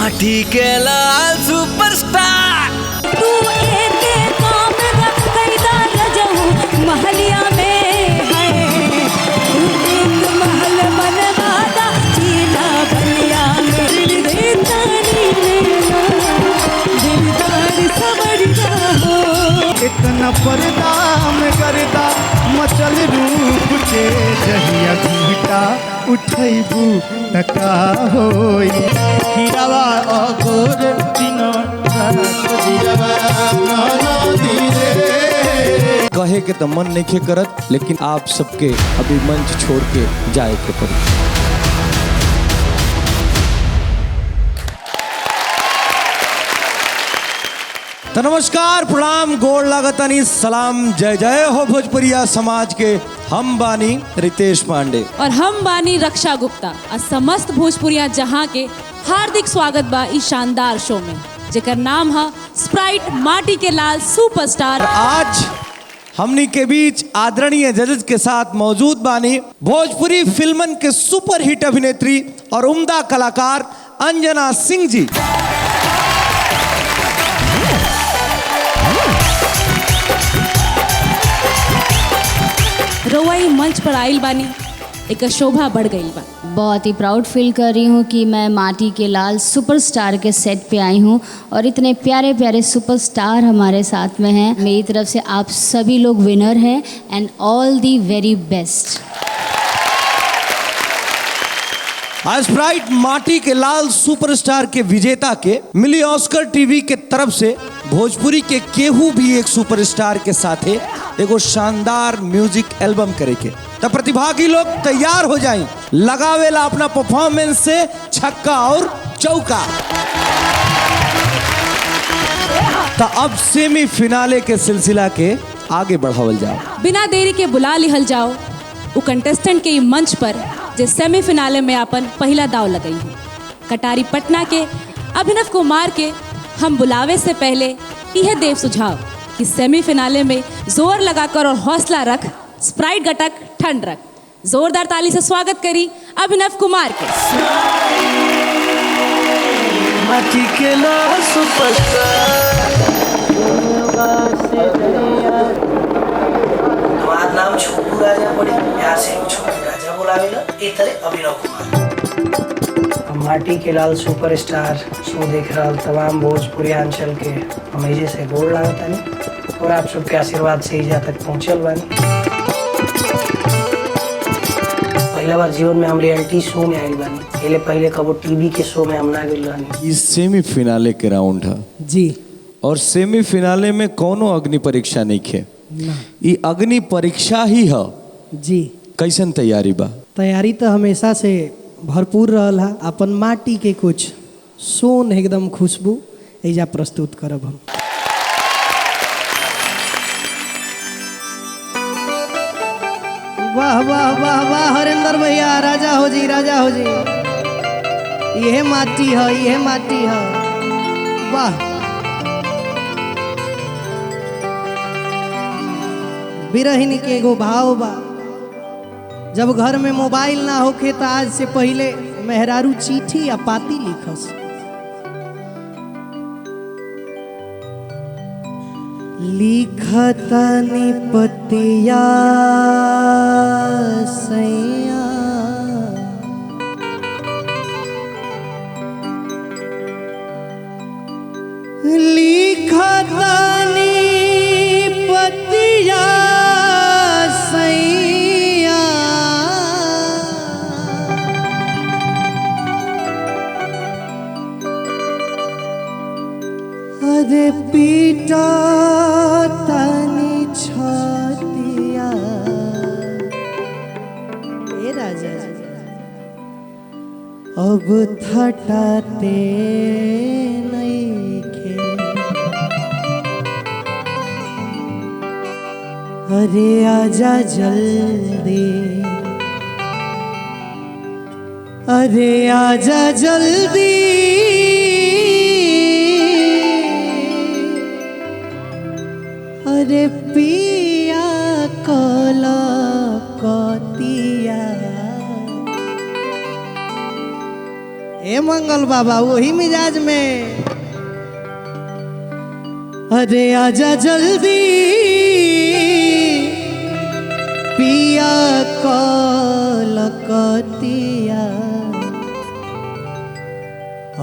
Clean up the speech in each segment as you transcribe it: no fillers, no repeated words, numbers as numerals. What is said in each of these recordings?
माटी के लाल सुपरस्टार तू एक काम रख कैदा रजहू महलिया में है तू एक महल बनवादा चीला बलिया में तानी दिलदार सवरिया हो इतना पर्दा में करदा मचल रूप के जहिया घूटा उठैबू तका होई हीरावा अगोर दिनो कहे के तो मन नहीं करत, लेकिन आप सबके अभी मंच छोड़ के जाए के पड़ी। तो नमस्कार, प्रणाम, गोड़ लागतनी, सलाम, जय जय हो भोजपुरिया समाज के। हम बानी रितेश पांडे और हम बानी रक्षा गुप्ता और समस्त भोजपुरिया जहां के हार्दिक स्वागत बा इस शानदार शो में जेकर नाम है स्प्राइट माटी के लाल सुपरस्टार। आज हमनी के बीच आदरणीय जजेस के साथ मौजूद बानी भोजपुरी फिल्मन के सुपर हिट अभिनेत्री और उम्दा कलाकार अंजना सिंह जी। रोवाई मंच पर आइल बानी एक शोभा बढ़ गई बा। बहुत ही प्राउड फील कर रही हूँ कि मैं माटी के लाल सुपरस्टार के सेट पे आई हूँ और इतने प्यारे प्यारे सुपरस्टार हमारे साथ में हैं। मेरी तरफ से आप सभी लोग विनर हैं and all the very best. आज स्प्राइट माटी के लाल सुपरस्टार के विजेता के मिली ऑस्कर टीवी के तरफ से भोजपुरी के केहू भी एक सुपरस्टार के साथ एगो शानदार म्यूजिक एल्बम करे के। तो प्रतिभागी लोग तैयार हो जाएं, लगावेला अपना परफॉर्मेंस से छक्का और चौका। तो अब सेमीफिनाले के सिलसिला के आगे बढ़ावल जाओ। बिना देरी के बुला लिहल जाओ वो कंटेस्टेंट के मंच पर जो सेमीफिनाले में अपन पहला दाव लगई है। कटारी पटना के अभिनव कुमार के हम बुलावे से पहले यह देव सुझाव कि सेमीफिनाले में जोर लगाकर और हौसला रख, स्प्राइट घटक ठंड रख। जोरदार ताली से स्वागत करी अभिनव कुमार के। माटी के लाल सुपरस्टार। हमारा नाम छोटू राजा पड़ी, प्यार से छोटू राजा बुलावेला। ए तरह अभिनव कुमार। माटी के लाल सुपरस्टार शो देख रहा तमाम भोजपुरियांचल के हमेजे से गोड़ लागतानी और आप सबके आशीर्वाद से ही तक पहुँचल बानी। पहला बार जीवन में हम रियलिटी शो में आयल बानी। पहले कबो टीवी के शो में हम ना गइल बानी। इस सेमीफिनाले के राउंड है जी, और सेमीफिनाले में कोनो अग्नि परीक्षा नहीं खे, ये अग्नि परीक्षा ही है जी। कैसन तैयारी बा? तैयारी तो हमेशा से भरपूर रहा। अपन माटी के कुछ सोन एकदम खुशबू एजा प्रस्तुत करब हम। वाह वाह वाह वाह हरेंद्र भैया, राजा हो जी, राजा हो जी। यह माटी है, यह माटी है। वाह, बिरहिन के एगो भाव बा। जब घर में मोबाइल ना होखे तो आज से पहले मेहरारू चिट्ठी या पाती लिखस। लिखतनी पतिया सैया लिखतनी पतिया सैया अरे पीटा तनी छतिया। ए राजा अब थटाते नइखे। अरे आजा जल्दी, अरे आजा जल्दी। अरे पिया कला कतिया। ए मंगल बाबा वही मिजाज में। अरे आजा जल्दी पिया कलकतिया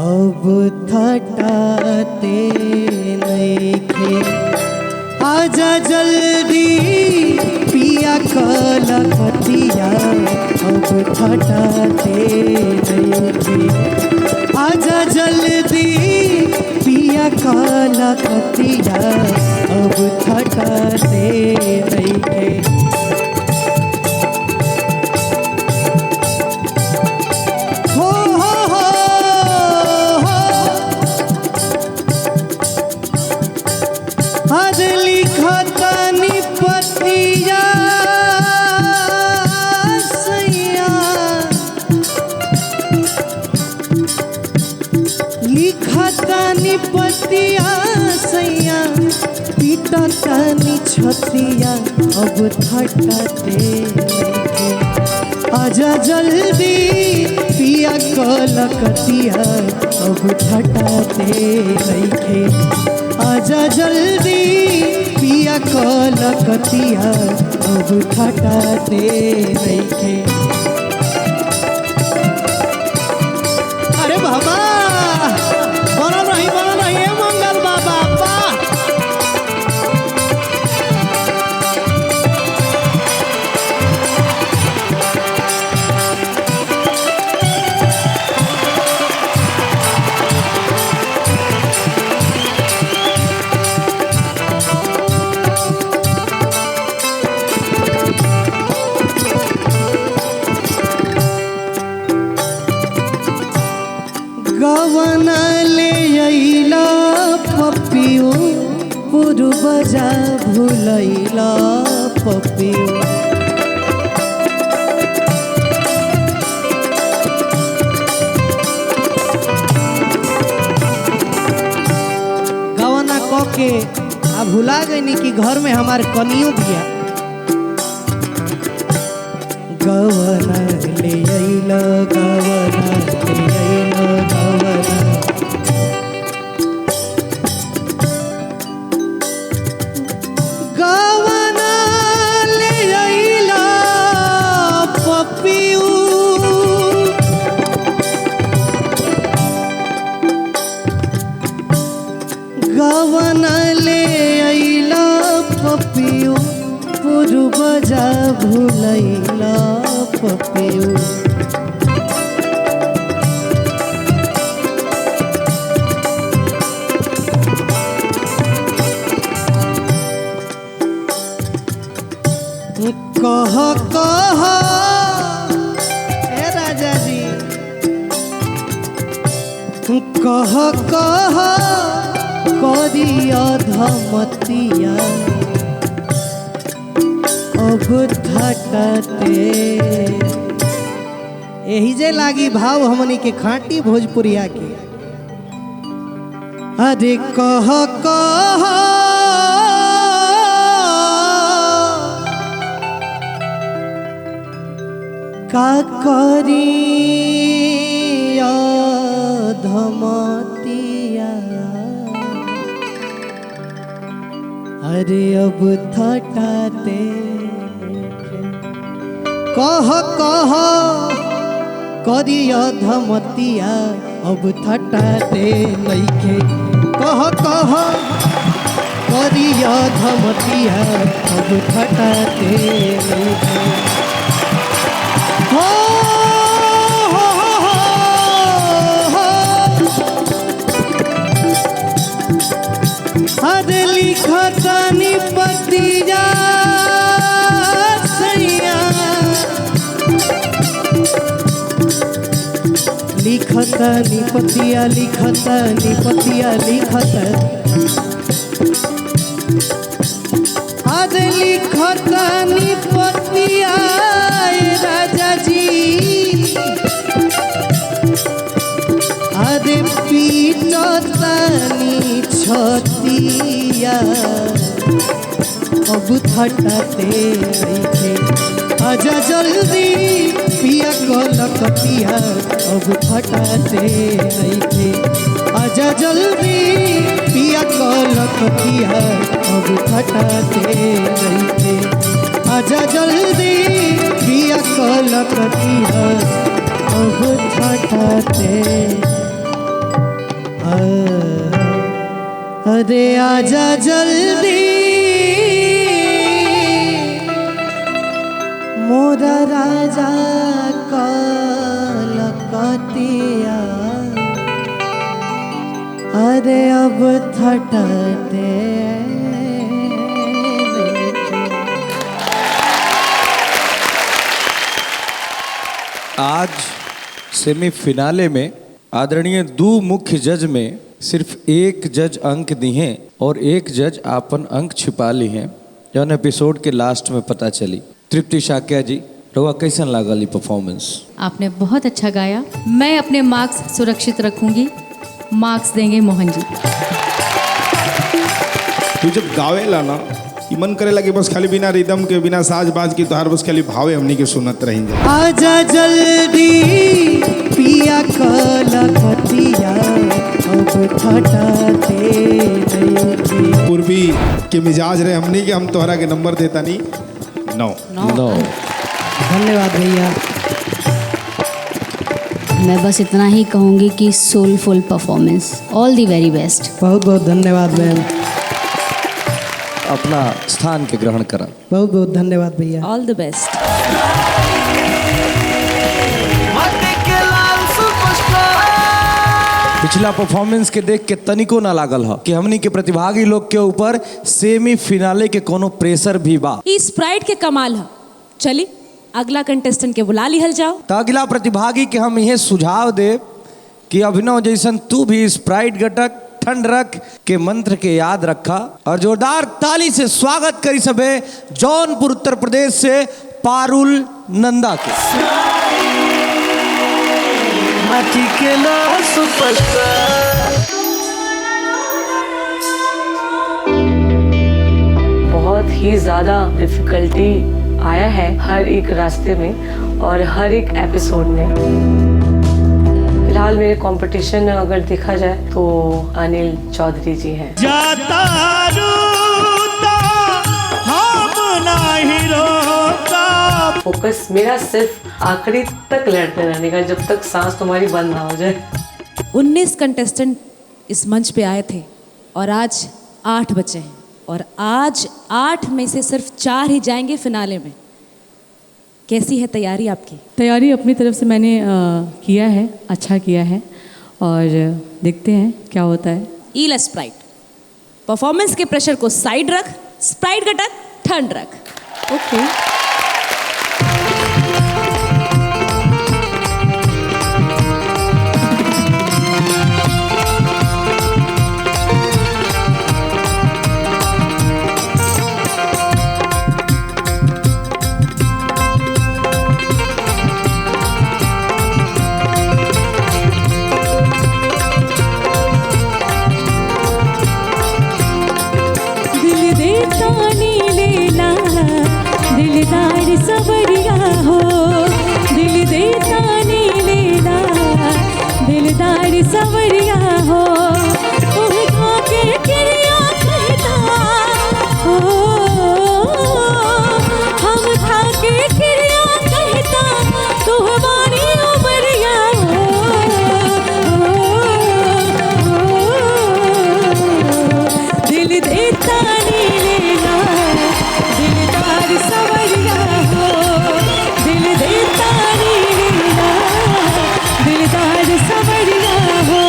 अब थटाते नइखे। आजा जल्दी पिया कलकतिया अब थटाते नइखे। आजा जल्दी पिया कलकतिया अब थटाते नइखे। पतिया सैया पीटतानी छतिया अब थटाते। आजा जल्दी पिया कलकतिया अब थटाते नइखे। आजा जल्दी पिया कलकतिया अब थटाते नइखे। अरे बाबा बनल रही मंगल बाबा बा। गवन ले अइला पपियो पूर्वजा भूलैला पपियो। गवना क के आ भुला गईनी कि घर में हमार कनियो बिया। गवना ले अइला गवना ले अइला गवना। गवना ले अइला पपियू गवना ले अइला पपियू पूर्वजा भूलैला पपियू। कह कह ए राजा जी कह कह करिया धमतिया अब थटाते। यही जे लागी भाव हमनी के खाटी भोजपुरिया के। अरे कह कह का करिया धमतिया अरे अब थटाते। कह कह करिया धमतिया अब थटाते नइखे। कह कह करिया धमतिया अब थटाते नइखे। हो हो हो हो अरे लिखतानी पतिया सैया लिखतानी पतिया लिखतानी पतिया लिखता। अरे लिखतानी पतिया राजा जी अरे पीटतानी छतिया अब थटाते नइखे। आजा जल्दी पिया कलकतिया अब फटाते नहीं थे। आजा जल्दी पिया कलकतिया अब फटाते नहीं थे। आजा जल्दी पिया कलकतिया अब फटाते। अरे आजा जल्दी मोरा राजा कलकतिया अरे अब थटते। आज सेमीफिनाले में आदरणीय दो मुख्य जज में सिर्फ एक जज अंक दी हैं और एक जज आपन अंक छिपा ली हैं, जौन एपिसोड के लास्ट में पता चली। तृप्ति शाक्या जी, रवा कैसन लागल परफॉर्मेंस? आपने बहुत अच्छा गाया। मैं अपने मार्क्स सुरक्षित रखूंगी। मार्क्स देंगे मोहन जी। तू जब गावेला ना ई मन करेला कि बस खाली बिना रिदम के बिना साज बाज की तोहार बस खाली भावे हमनी के सुनत रहेंगे। आजा जल्दी पिया कलकतिया अब फटाते नहीं थे। पूर्वी के मिजाज रहे हमनी के, हम तोहरा के नंबर देता नहीं 9। धन्यवाद भैया। मैं बस इतना ही कहूँगी कि soulful performance, all the very best. बहुत बहुत धन्यवाद मैम। अपना स्थान के ग्रहण करा। बहुत बहुत धन्यवाद भैया। ऑल द बेस्ट। पिछला परफॉर्मेंस के देख के तनिको ना लागल ह कि हमनी के प्रतिभागी लोग के ऊपर सेमीफिनाले के कोनो प्रेशर भी बा। ई स्प्राइट के कमाल है। चली अगला कंटेस्टेंट के बुला लिहल जाओ। तो अगला प्रतिभागी के हम यह सुझाव दे कि अभिनव जैसन तू भी स्प्राइट घटक ठंड रख के मंत्र के याद रखा और जोरदार ताली से स्वागत करी सबे जौनपुर उत्तर प्रदेश से पारुल नंदा के। माटी के लाल सुपरस्टार। बहुत ही ज़्यादा डिफिकल्टी आया है हर एक रास्ते में और हर एक एपिसोड में। फिलहाल मेरे कंपटीशन अगर देखा जाए तो अनिल चौधरी जी हैं। फोकस मेरा सिर्फ आखिरी तक लड़ते रहने का, जब तक सांस तुम्हारी बंद ना हो जाए। 19 कंटेस्टेंट इस मंच पे आए थे और आज 8 बचे हैं और आज 8 में से सिर्फ 4 ही जाएंगे फिनाले में। कैसी है तैयारी आपकी? तैयारी अपनी तरफ से मैंने किया है, अच्छा किया है और देखते हैं क्या होता है। ईला स्प्राइट, परफॉर्मेंस के प्रेशर को साइड रख, स्प्राइट घटक ठंड रख। ओके। दिलदार सबरिया हो, दिल देता नी लेना, दिलदार सबरिया हो, उनका के क्रिया कहता हो, हम था के क्रिया कहता तो हमारी उमरिया हो, दिल देता नी लेना, दिलदार सवरिया हो, दिल देता नी लेना, दिलदार सवरिया हो।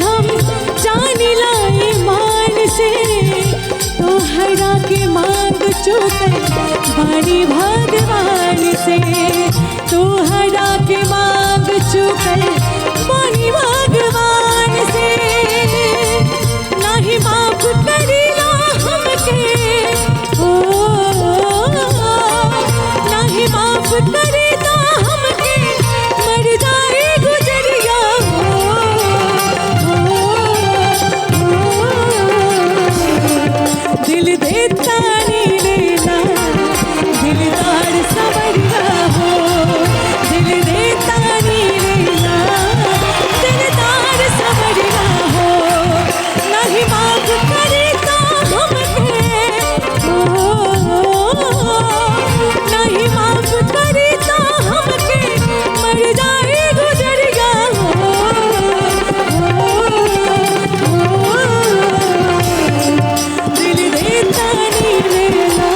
हम जान लाए मान से तो हरा के मांग चुके बानी भगवान से तो हरा के मांग चुके बानी भगवान से नहीं माफ करीला हमके ओ नहीं माफ करीला हमके मर जाए गुजरिया दिल देता नहीं लेना दिलदार सवरिया हो दिल देता नहीं लेना दिलदार सवरिया हो नहीं माफ करेता हमके नहीं माफ करेता हमके मर जाए गुजरिया दिल देता नहीं लेना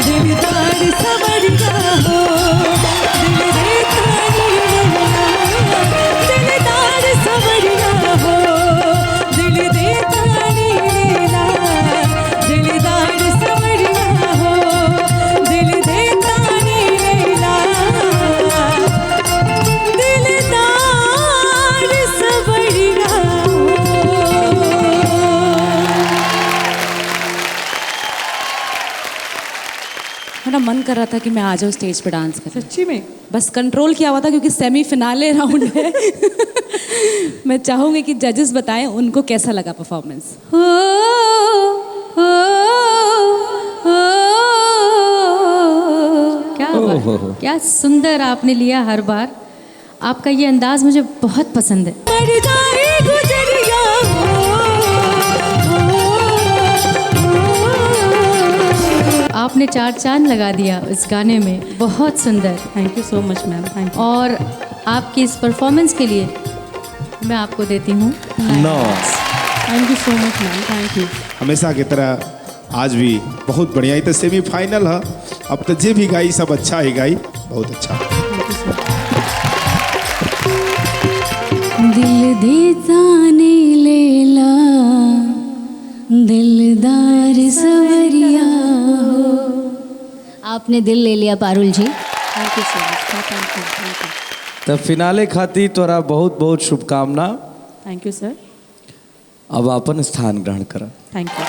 दिलदार सवरिया हो दिल देता नहीं लेना दिलदार सवरिया हो दिल देता नहीं लेना दिलदार सवरिया हो दिल देता नहीं लेना दिलदार सवरिया हो। मेरा मन कर रहा था कि मैं आ जाऊँ स्टेज पे डांस कर। सच्ची में बस कंट्रोल किया हुआ था क्योंकि सेमीफिनाले राउंड है। मैं चाहूँगी कि जजेस बताएं उनको कैसा लगा परफॉर्मेंस। हो क्या बात, क्या सुंदर आपने लिया हर बार। आपका ये अंदाज मुझे बहुत पसंद है। मर जाए गुजरिया आपने चार चांद लगा दिया इस गाने में, बहुत सुंदर। Thank you so much ma'am, thank you. और आपकी इस परफॉर्मेंस के लिए मैं आपको देती हूँ 9 marks। Thank you so much ma'am, thank you. हमेशा की तरह आज भी बहुत बढ़िया। तो सेमीफाइनल है, अब तो जे भी गाई सब अच्छा ही गाई, बहुत अच्छा। दिल देता नहीं लेला दिलदार सवरिया हो। आपने दिल ले लिया पारुल जी। Thank you so much, thank you. तो फिनाले खाती तोरा बहुत बहुत शुभकामना। थैंक यू सर। अब अपन स्थान ग्रहण कर। Thank you.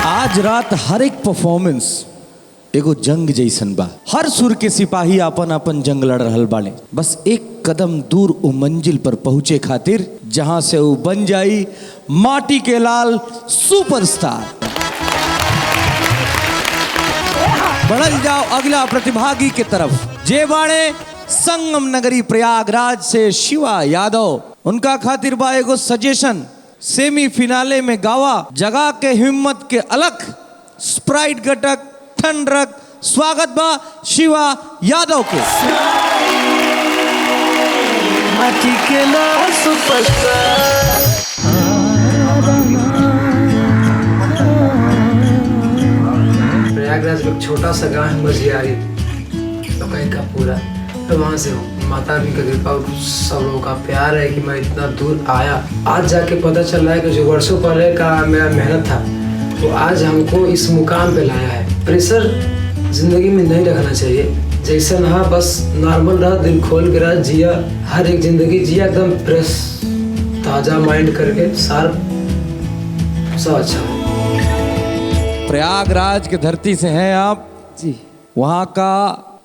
आज रात हर एक परफॉर्मेंस एगो जंग जैसन बा। हर सुर के सिपाही अपन अपन जंग लड़ रहल बाड़े, बस एक कदम दूर उ मंजिल पर पहुंचे खातिर जहां से वो बन जाई माटी के लाल सुपरस्टार। बढ़ल जाओ अगला प्रतिभागी के तरफ। जे बाड़े संगम नगरी प्रयागराज से शिवा यादव। उनका खातिर बा एगो सजेशन, सेमीफिनाले में गावा जगह के हिम्मत के अलग स्प्राइट घटक ठंडक। स्वागत बा शिवा यादव के। माटी के लाल सुपरस्टार। प्रयागराज में एक छोटा सा गाँव है मजियारी, तो कहीं का पूरा तो वहाँ से माता रानी का कृपा और सब लोगों का प्यार है कि मैं इतना दूर आया। आज जाके पता चल रहा है कि जो वर्षों पहले का मेरा मेहनत था वो आज हमको इस मुकाम पे लाया है। प्रेशर जिंदगी में नहीं रखना चाहिए, जैसा रहा बस नॉर्मल रहा, दिल खोल के रहा, जिया हर एक जिंदगी जिया एकदम फ्रेश ताज़ा माइंड करके शार्प, सब अच्छा हो। प्रयागराज की धरती से हैं आप जी। वहाँ का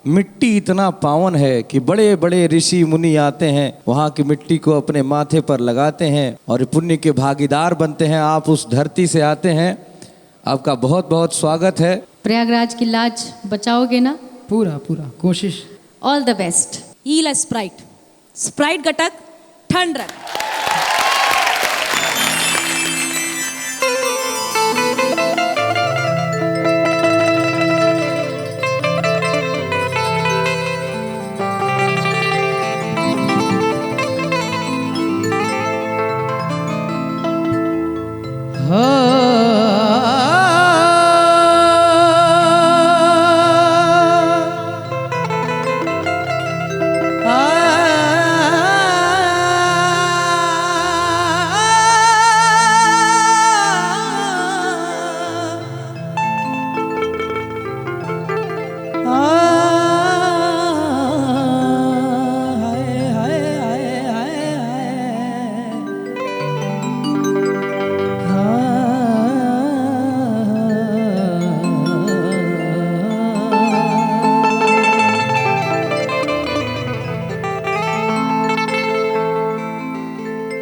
मिट्टी इतना पावन है कि बड़े बड़े ऋषि मुनि आते हैं, वहाँ की मिट्टी को अपने माथे पर लगाते हैं और पुण्य के भागीदार बनते हैं। आप उस धरती से आते हैं, आपका बहुत बहुत स्वागत है। प्रयागराज की लाज बचाओगे ना? पूरा पूरा कोशिश। ऑल द बेस्ट। ईला स्प्राइट, स्प्राइट घटक ठंडक।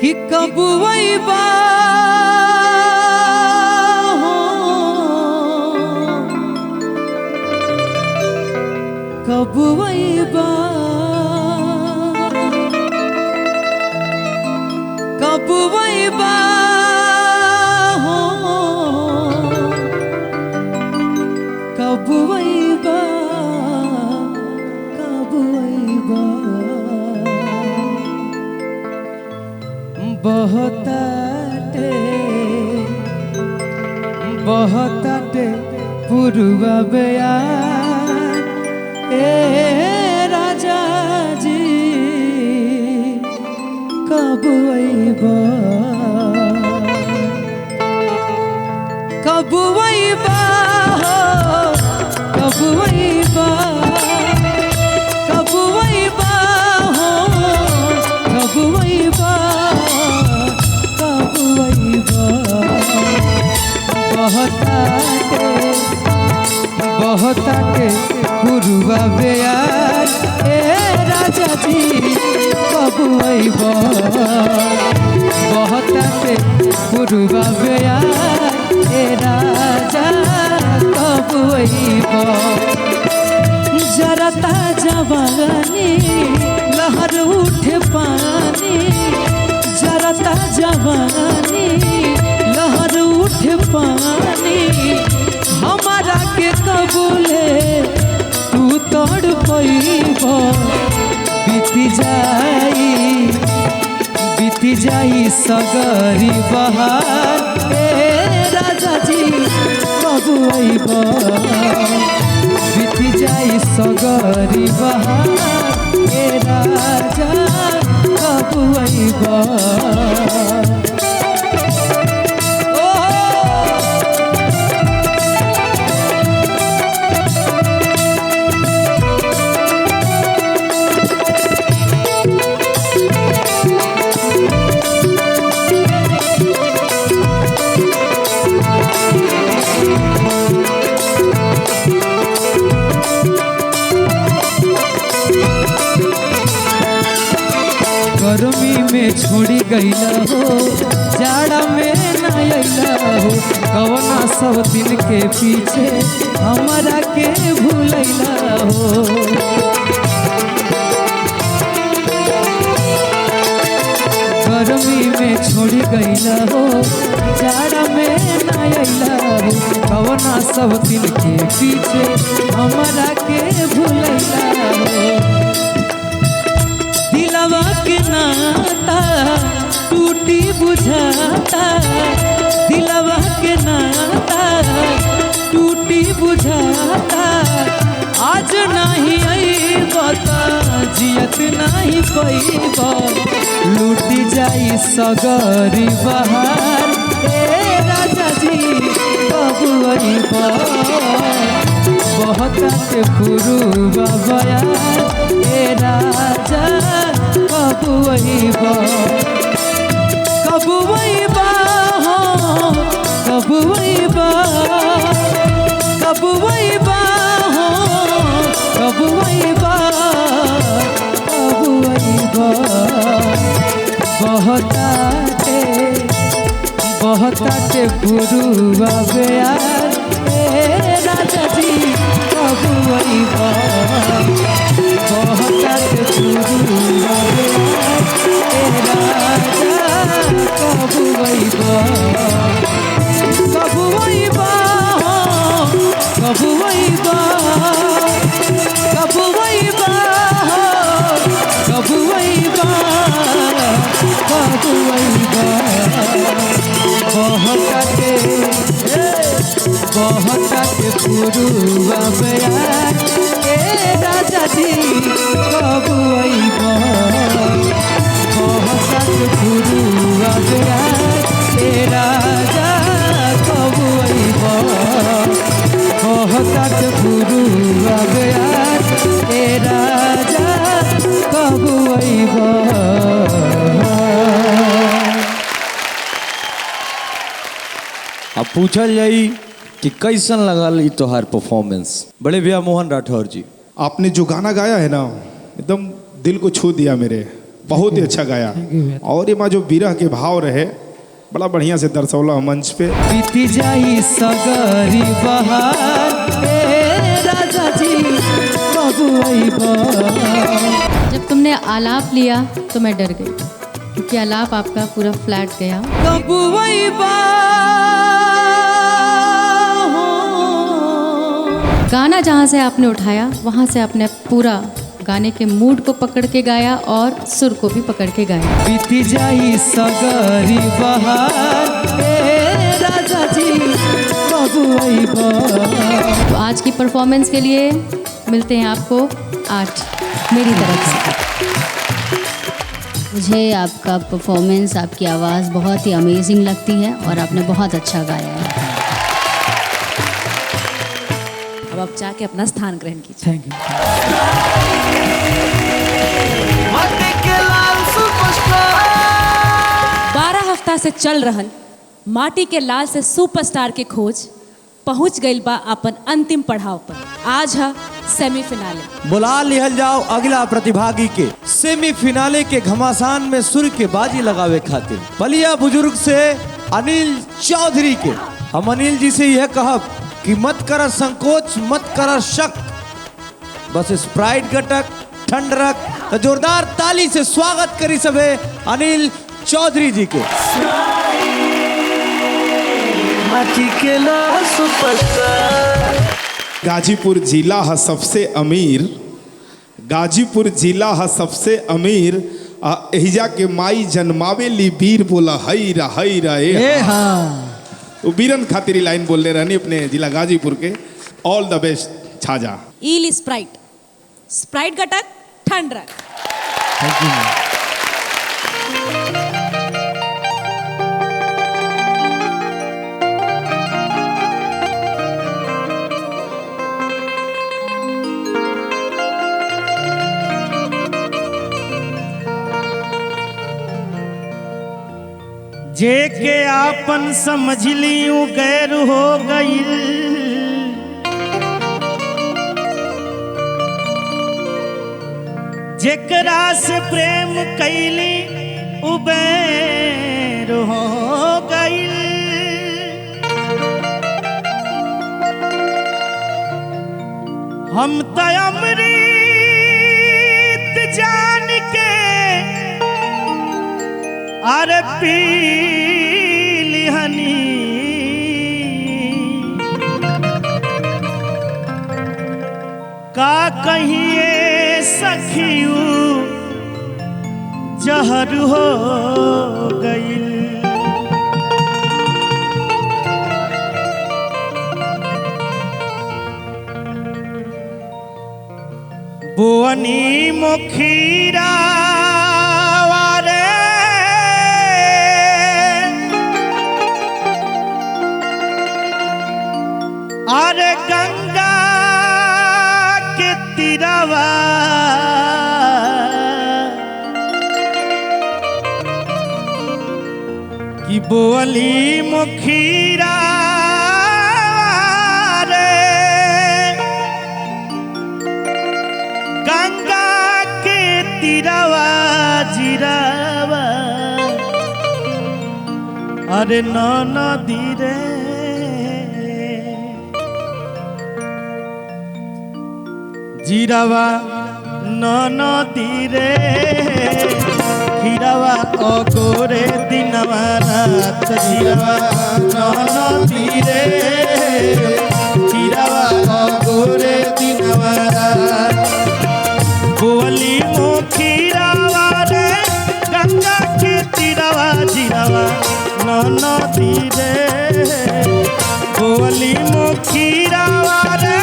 कि कब वैबा कब वैबा कब वैबा कब वैबा कब वैबा बहताटे बहताटे पुरवा बयान ए राजा जी कब वैबा कब वैबा कब वैबा कब वैबा कब वैबा कब वैबा बहताटे पुरवा बेयार ए राजा जी कब वैबा बहताटे पुरवा बेयार ए राजा कब वैबा जरता जवानी लहर उठे पानी जरता जवानी लहर उठे पानी हमारा के कबूले तू तोड़ पैबा बीती जाई सगरी बहार ए राजा जी कब वैबा बीती जाई सगरी बहार ए राजा कब वैबा गर्मी में छोड़ी गईला हो जाड़ा में न अइला हो कवना सब दिन के पीछे हमारा के भूलैला हो गर्मी में छोड़ी गईला हो जाड़ा में न अइला हो कवना सब दिन के पीछे हमारा के भूलैला हो दिलवा के नाता टूटी बुझाता दिलवा के नाता टूटी बुझाता आज नहीं आई बता जियत नहीं पैबा लूटी जाई सगरी बहार ए राजा जी कब वैबा बहताटे पुरवा बयार ए राजा कब वैबा कब वैबा कब वैबा कब वैबा कब वैबा कब वैबा बहताटे पुरवा बयार ए राजा जी कब वैबा बहताटे पुरवा बयार ए राजा कब वैबा कब वैबा कब वैबा कब वैबा कब वैबा कब वैबा बहताटे पुरवा बयार ए राजा जी कब वैबा बहताटे पुरवा बयार ए राजा कब वैबा बहताटे पुरवा बयार ए राजा कब वैबा अब पूछल जाई कि कैसन लगल ई तोहार परफॉर्मेंस बड़े भैया मोहन राठौर जी। आपने जो गाना गाया है ना एकदम दिल को छू दिया मेरे। बहुत ही अच्छा गाया। और ये जो विरह के भाव रहे बड़ा बढ़िया से दर्शौला मंच पे। बीती जाई सगरी बहार ए राजा जी बाबू अइबा। जब तुमने आलाप लिया तो मैं डर गई, क्योंकि आलाप आपका पूरा फ्लैट गया। बाबू अइबा। गाना जहाँ से आपने उठाया वहाँ से आपने पूरा गाने के मूड को पकड़ के गाया और सुर को भी पकड़ के गाया। बीती जाई सगरी बहार ए राजा जी बाबू अइबा। तो आज की परफॉर्मेंस के लिए मिलते हैं आपको 8 मेरी तरफ से। मुझे आपका परफॉर्मेंस, आपकी आवाज़ बहुत ही अमेजिंग लगती है और आपने बहुत अच्छा गाया है। अब आप जाके अपना स्थान ग्रहण कीजिए। Thank you. माटी के लाल सुपरस्टार 12 हफ्ता से चल रहल माटी के लाल से सुपरस्टार के खोज पहुंच गई बा अपन अंतिम पड़ाव पर। आज है सेमीफिनाले। बुला लिहल जाओ अगला प्रतिभागी के सेमीफिनाले के घमासान में सुर के बाजी लगावे खातिर बलिया बुजुर्ग से अनिल चौधरी के। हम अनिल जी से यह कहब कि मत कर संकोच, मत कर शक, बस स्प्राइट गटक ठंड रख। तो जोरदार ताली से स्वागत करी सबे अनिल चौधरी जी के। माटी के लाल सुपरस्टार। गाजीपुर जिला है सबसे अमीर, गाजीपुर जिला है सबसे अमीर। एहिजा के माई जन्मावे ली वीर बोला हई रा ए हाँ। वो वीरन खातिर लाइन बोलने रहनी अपने जिला गाजीपुर के। ऑल द बेस्ट छाजा। ईल स्प्राइट, स्प्राइट घटक ठंड रख। Thank you. जेके आपन समझ लियूं गैर हो गई, जेकरा से प्रेम कैली उबैर हो गई। हम त अमृत जान के अरे पी लिहनी, का कहिए सखियू जहर हो गई। बोअनी मुखीरा वारे अरे गंगा के तिरवा की बोली मुखीरा रे गंगा के तिरवा जिरावा अरे नदी रे जिरावा नदी रे खीरावा अगोरे दिनवा रात जिरावा नदी रे खीरावा अगोरे दिनवा रात। बोली मुखीरावा रे गंगा के तिरवा जिरावा नदी रे। बोली मुखीरावा रे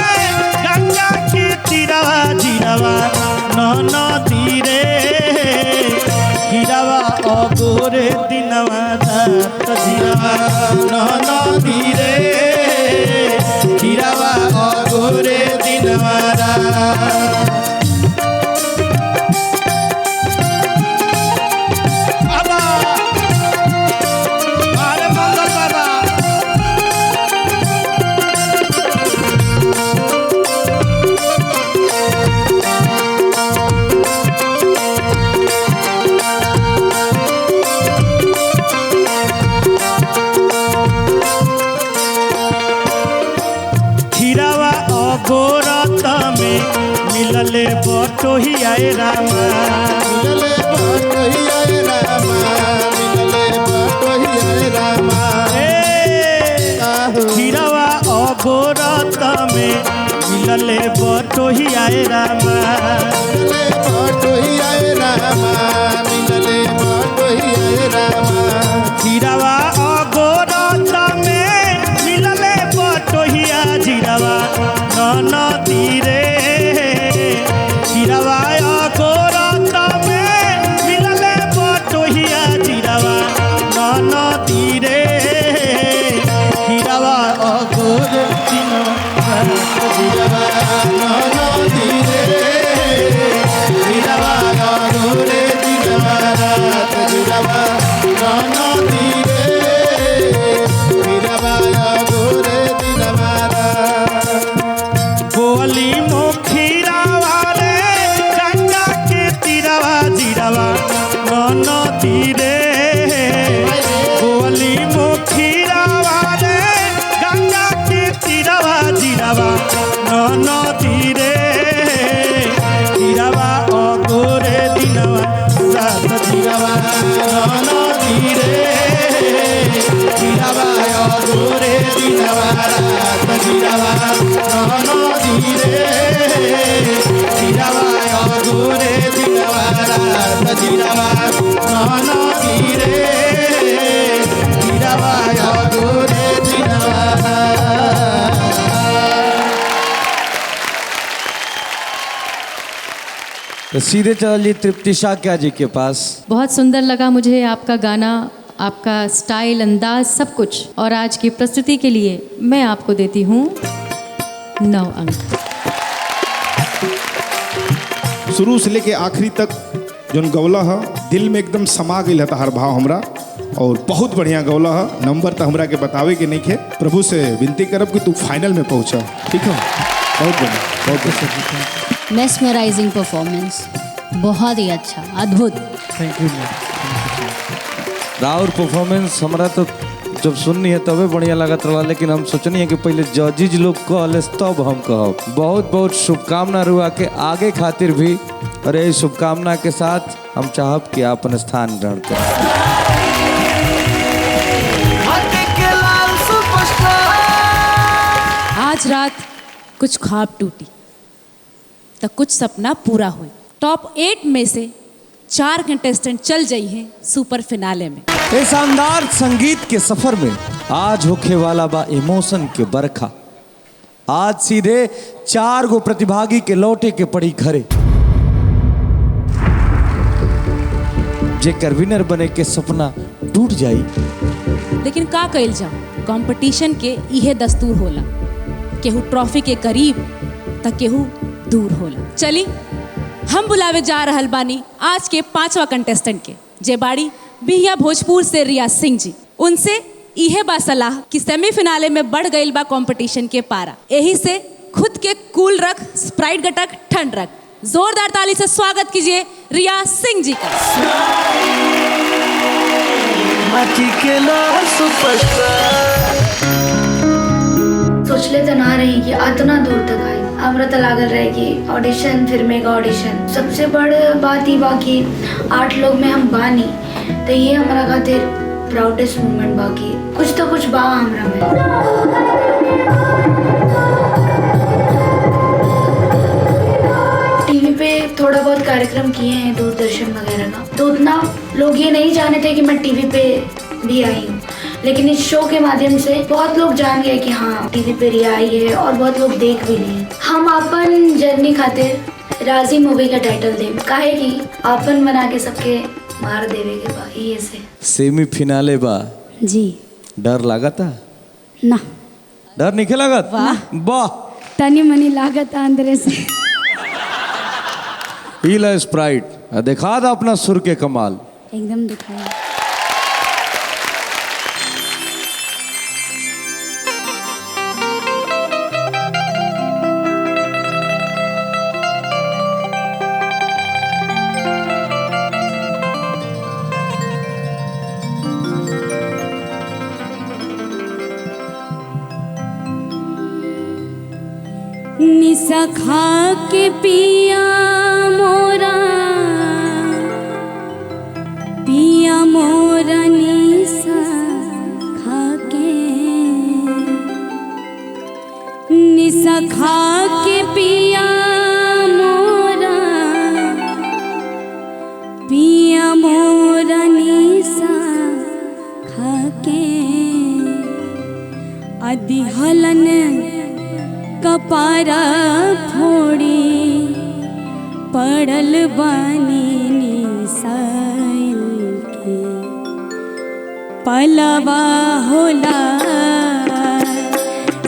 गंगा के तिरवा जिरावा नदी रे खीरावा अगोरे दिनवा रात जिरावा नदी रे खीरावा अगोरे दिनवा रात। बटोहिया रामा जीरावा अगोरत में मिलले बटोहिया जीरावा नदी रे जीरावा अगोरत में मिलले बटोहिया जीरावा नदी रे जीरावा अगोर जीरावा नदी रे जीरावा अगोरे जीरावा बोली मुखीरावा रे गंगा के तीरावा जीरावा नदी रे बोली मुखीरावा रे गंगा के तीरावा जीरावा नदी रे जीरावा अगोरे दिनवा रात जीरावा नदी रे जीरावा अगोरे दिनवा रात जीरावा नदी रे जीरावा अगोरे दिनवा रात जीरावा नदी रे जीरावा अगोरे दिनवा। तो सीधे चलिए तृप्ति शाक्या जी के पास। बहुत सुंदर लगा मुझे आपका गाना, आपका स्टाइल, अंदाज, सब कुछ। और आज की प्रस्तुति के लिए मैं आपको देती हूँ 9 अंक। शुरू से लेके आखिरी तक जोन गौला है दिल में एकदम समा गई है हर भाव हमरा, और बहुत बढ़िया गौला है। नंबर तो हमरा के बतावे के नहीं खे, प्रभु से विनती करब कि तू फाइनल में पहुँचा, ठीक है? बहुत बढ़िया, बहुत बढ़िया। मेस्मराइजिंग परफॉर्मेंस, बहुत ही अच्छा, अद्भुत। Thank you. राउर परफॉर्मेंस हमरा तो जब सुननी है तबे बढ़िया लगत रहा, लेकिन हम सोचनी है कि पहले जजिज लोग कहले तब हम कहब। बहुत बहुत शुभकामना रुआ के आगे खातिर भी, और यही शुभकामना के साथ हम चाहब कि अपन स्थान ग्रहण करें। आज रात कुछ ख्वाब टूटी तो कुछ सपना पूरा हुई। टॉप 8 में से 4 कंटेस्टेंट चल जाई हैं सुपर फिनाले में। इस शानदार संगीत के सफर में आज होखे वाला बा इमोशन के बरखा। आज सीधे 4 गो प्रतिभागी के लौटे के पड़ी घरे, जेकर विनर बने के सपना टूट जाई। लेकिन का कइल जाओ, कंपटीशन के इहे दस्तूर होला, केहू ट्रॉफी के करीब त केहू दूर होला। चली हम बुलावे जा रहल बानी आज के 5वां कंटेस्टेंट के, जे बाड़ी बिहिया भोजपुर से रिया सिंह जी। उनसे इहे बा सलाह कि सेमीफिनाले में बढ़ गईल बा कंपटीशन के पारा, यही से खुद के कूल रख, स्प्राइट गटक ठंड रख। जोरदार ताली से स्वागत कीजिए रिया सिंह जी का। सोचले तो ना रही कि इतना दूर तक आई। हमरा तो लागल रहे कि ऑडिशन फिर मेगा ऑडिशन। सबसे बड़ बात ही बाकी 8 लोग में हम बानी, तो ये हमारा खातिर प्राउडेस्ट मोमेंट बाकी कुछ तो कुछ बा हमरा में। टीवी पे थोड़ा बहुत कार्यक्रम किए हैं दूरदर्शन वगैरह का, तो उतना लोग ये नहीं जाने थे कि मैं टीवी पे भी आई हूँ। लेकिन इस शो के माध्यम से बहुत लोग जान गए कि हाँ टीवी पे रिया आई है, और बहुत लोग देख भी लिए। हम अपन जर्नी खातिर राजी मूवी का टाइटल दें, काहे कि अपन बना के सबके मार देवे के बा। ये से सेमीफिनाले बा जी, डर लागता ना? डर नहीं लागत? वाह, तनी मनी लागत अंदर से। पीला स्प्राइट दिखा दा अपना सुर के कमाल। एकदम दिखाया। निशा खा के पिया मोरा, पिया मोरा निशा खा के, निशा खा के पिया दिहलन कपारा फोड़ी पड़ल बानी निसाइल के पलवा होला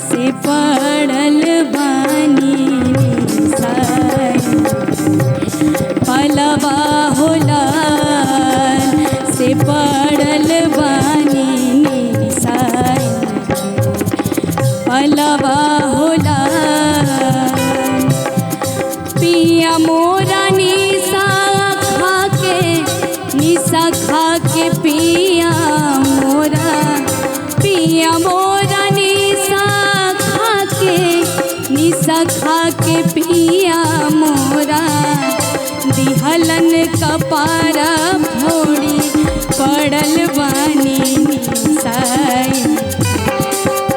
से पड़ल बानी निसाइल पलवा होला से पड़ल बानी निसाइल पलवा होला पिया मोरा निशा खा के पिया मोरा निशा खा के पिया मोरा दिहलन कपारा फोड़ी पड़ल बानी निसाई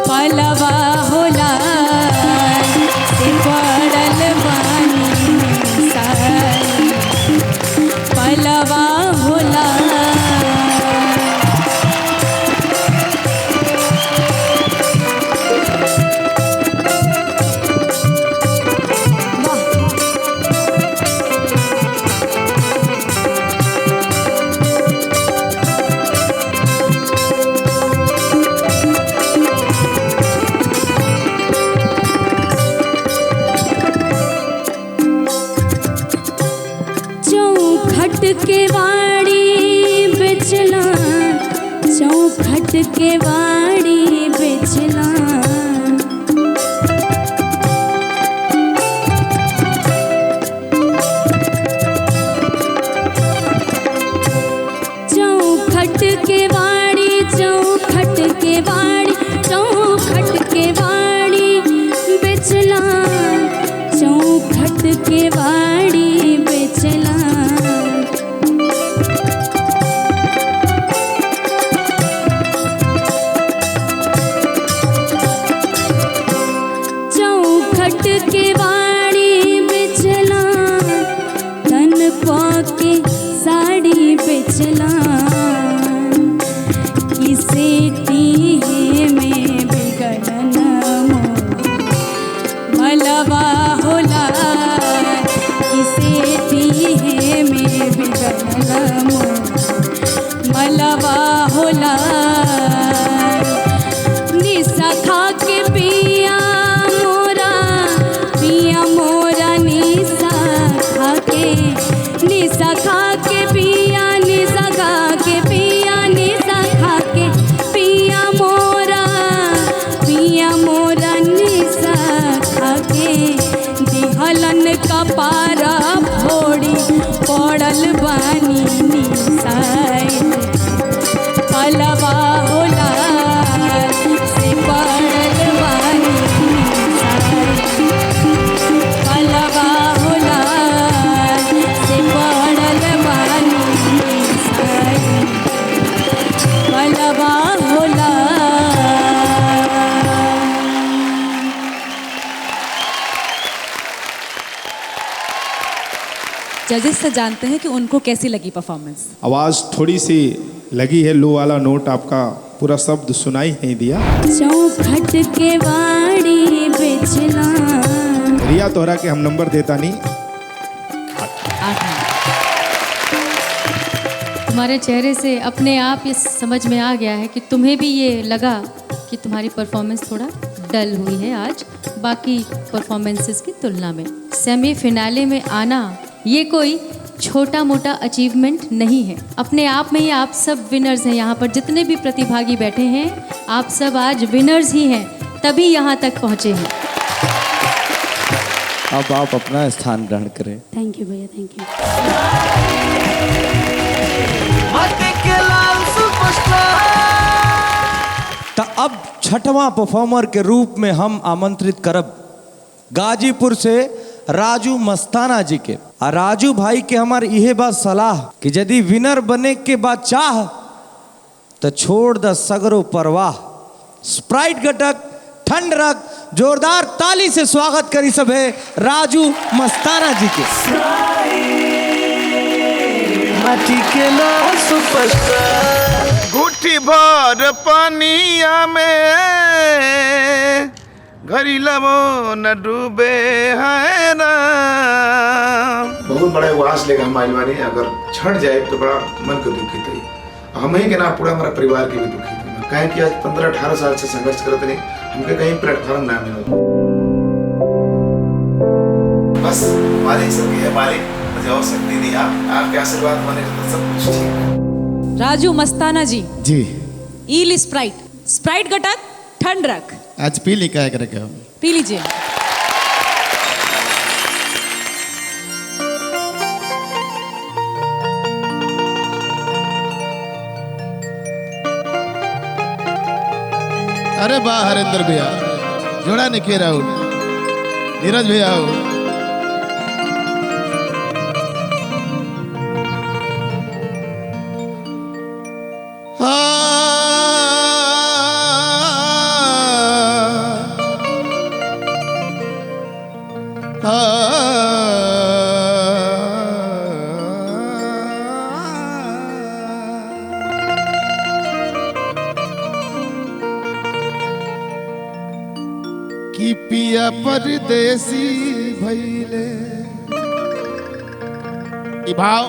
पलवा होला से पड़ल बानी निसाई पलवा होला चौखट के वाड़ी बेचला चौखट के वाड़ी बेचला चौखट के वाड़ी चौखट के वाड़ी चौखट के वाड़ी बेचला चौखट के वाड़ी बेचला चौखट के वाड़ी बेचला तन के साड़ी बेचला किसे टीहे में बिगड़न मलवा होला किसे टीहे में बिगड़न मलवा होला निशा खा के पिया मोरा निशा खा के निशा खा के पिया निशा खा के पिया निशा खा के पिया मोरा निशा खा के दिहलन कपारा फोड़ी पड़ल बानी निसाई पलवा होला से पड़ल बानी निसाई पलवा होला से पड़ल बानी निसाई पलवा होला जजेस से जानते हैं कि उनको कैसी लगी परफॉर्मेंस। आवाज़ थोड़ी सी लगी है, लो वाला नोट आपका पूरा शब्द सुनाई नहीं दिया। चौखट के वाड़ी बेचला रिया तोहरा के हम नंबर देता नहीं। तुम्हारे चेहरे से अपने आप ये समझ में आ गया है कि तुम्हें भी ये लगा कि तुम्हारी परफॉर्मेंस थोड़ा डल हुई है आज बाकी परफॉर्मेंसेस की तुलना में। सेमीफिनाले में आना ये कोई छोटा मोटा अचीवमेंट नहीं है, अपने आप में ही आप सब विनर्स हैं। यहाँ पर जितने भी प्रतिभागी बैठे हैं आप सब आज विनर्स ही हैं, तभी यहाँ तक पहुँचे हैं। अब आप अपना स्थान ग्रहण करें। थैंक यू भैया, थैंक यू। तो अब छठवां परफॉर्मर के रूप में हम आमंत्रित करब गाजीपुर से राजू मस्ताना जी के। और राजू भाई के हमार यह बात सलाह कि यदि विनर बने के बाद चाह तो छोड़ द सगरो परवाह। स्प्राइट घटक ठंड रख, जोरदार ताली से स्वागत करी सब है राजू मस्ताना जी के। माटी के लाल सुपरस्टार गुड मुट्ठी भर पानिया में घड़ी लबो न डूबे है ना। बहुत बड़ा उआस लेगा हम आइल बानी, अगर छट जाए तो बड़ा मन को दुखी थी। हम ही के ना पूरा हमारा परिवार के भी दुखी थे। कहें कि आज 15-18 साल से संघर्ष करते नहीं, हमके कहीं प्लेटफॉर्म ना मिला। बस मालिक सबके है, मालिक मुझे और शक्ति दी, आपके आशीर्वाद होने से सब कुछ ठीक। राजू मस्ताना जी जी ईल स्प्राइट घटक ठंड रख। आज पी ली क्या करके पी लीजिए। अरे वाह हरेंद्र भैया, जोड़ा निके राहुल, नीरज भैया हो। कि पिया परदेसी भइले। ई भाव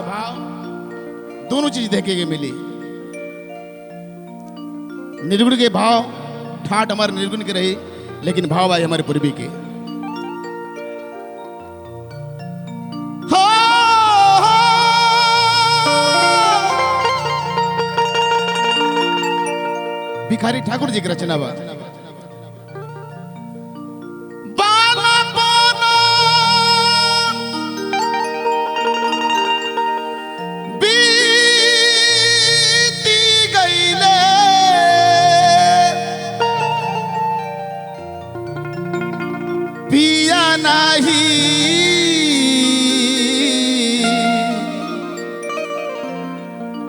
दोनों चीज देखे के मिली। निर्गुण के भाव ठाट हमारे निर्गुण के रही, लेकिन भाव आई हमारे पूर्वी के। भिखारी ठाकुर जी की रचना बा। पिया नाही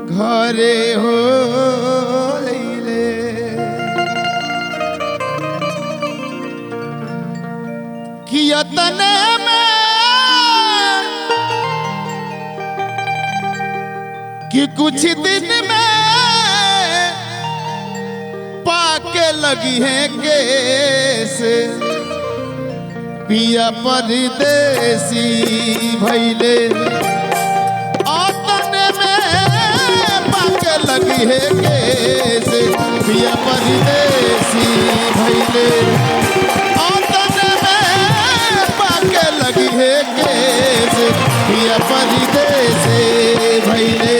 घरे हो लैले। किया तने में कि कुछ दिन में पाके लगी है कैसे। पिया परदेसी भइले, आतने में पाके लगी है कैसे। पिया परदेसी भइले, आतने में पाके लगी है कैसे। पिया परदेसी भइले।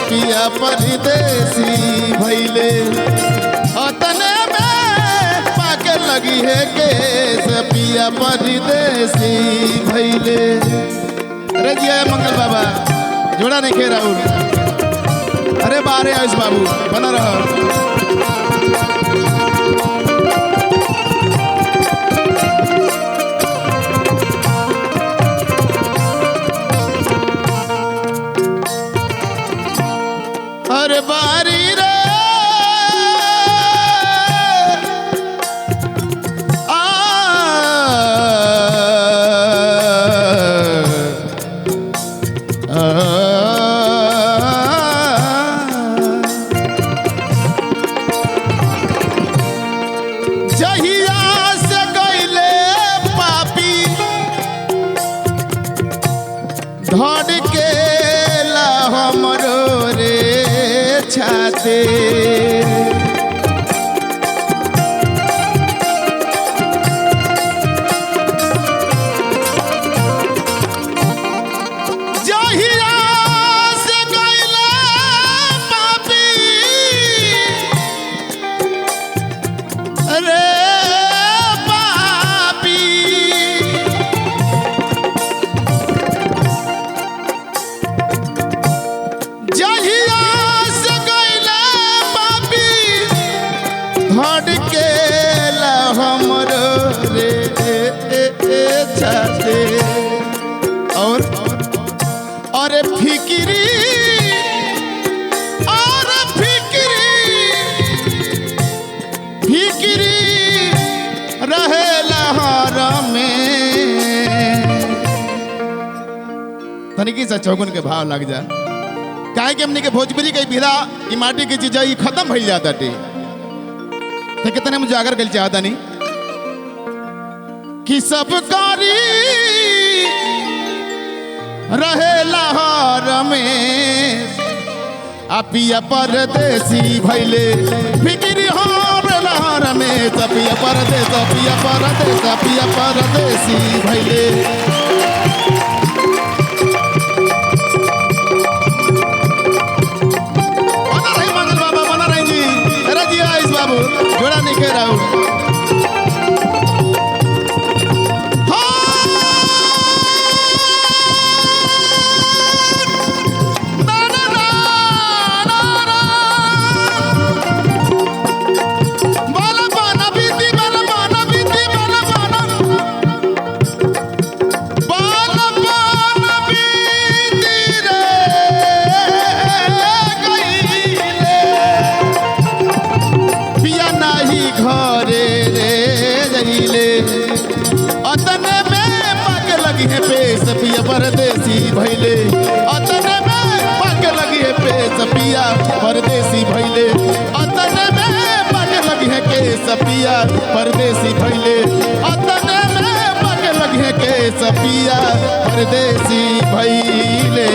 पिया परदेसी भइले, अतने में पाके लगी है केस। पिया परदेसी भइले। अरे जी आया मंगल बाबा, जोड़ा नहीं खे राहुल। अरे बारे आयुष बाबू बना रहा। अरे बारी रे आ जहिया से गइले पापी धड़ के ला हमरो रे छाते। जहिया से गइले पापी रे पापी, जाते और फिक्री और फिक्री रहे लहर में। तनिकी सा चौगुन के भाव लग जा काहे कि हमने के भोजपुरी के विधा ई माटी की चीज ई खत्म भइल जाता टे तो कितने मुझे आगर गल चाहता नहीं कि सब कारी रहे लहर में अपिया परदेसी भइले फिक्री हार लहर में सपिया परदेसी भइले। जोड़ा नहीं कह रहा हूँ परदेसी भइले अतने में पक लगी है पे सपिया परदेसी भइले अतने में पक लगी है के सपिया परदेसी भइले अतने में पक लगी है के सपिया परदेसी भइले।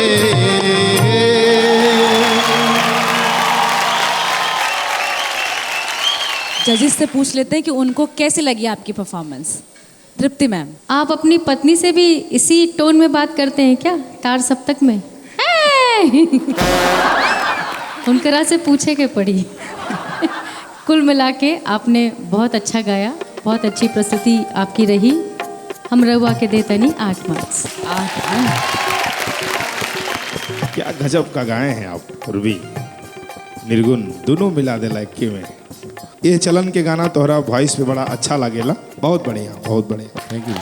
जजेस से पूछ लेते हैं कि उनको कैसी लगी आपकी परफॉर्मेंस। तृप्ति मैम, आप अपनी पत्नी से भी इसी टोन में बात करते हैं क्या तार सप्तक में? उनकरा से पूछे के पड़ी। कुल मिला के आपने बहुत अच्छा गाया, बहुत अच्छी प्रस्तुति आपकी रही। हम रहुआ के देते नहीं 8 मार्क्स। क्या गजब का गाए हैं आप, पूर्वी निर्गुण दोनों मिला दे लाइक में। ये चलन के गाना तोहरा वॉइस पे बड़ा अच्छा लगेला। बहुत बढ़िया, बहुत बढ़िया, थैंक यू।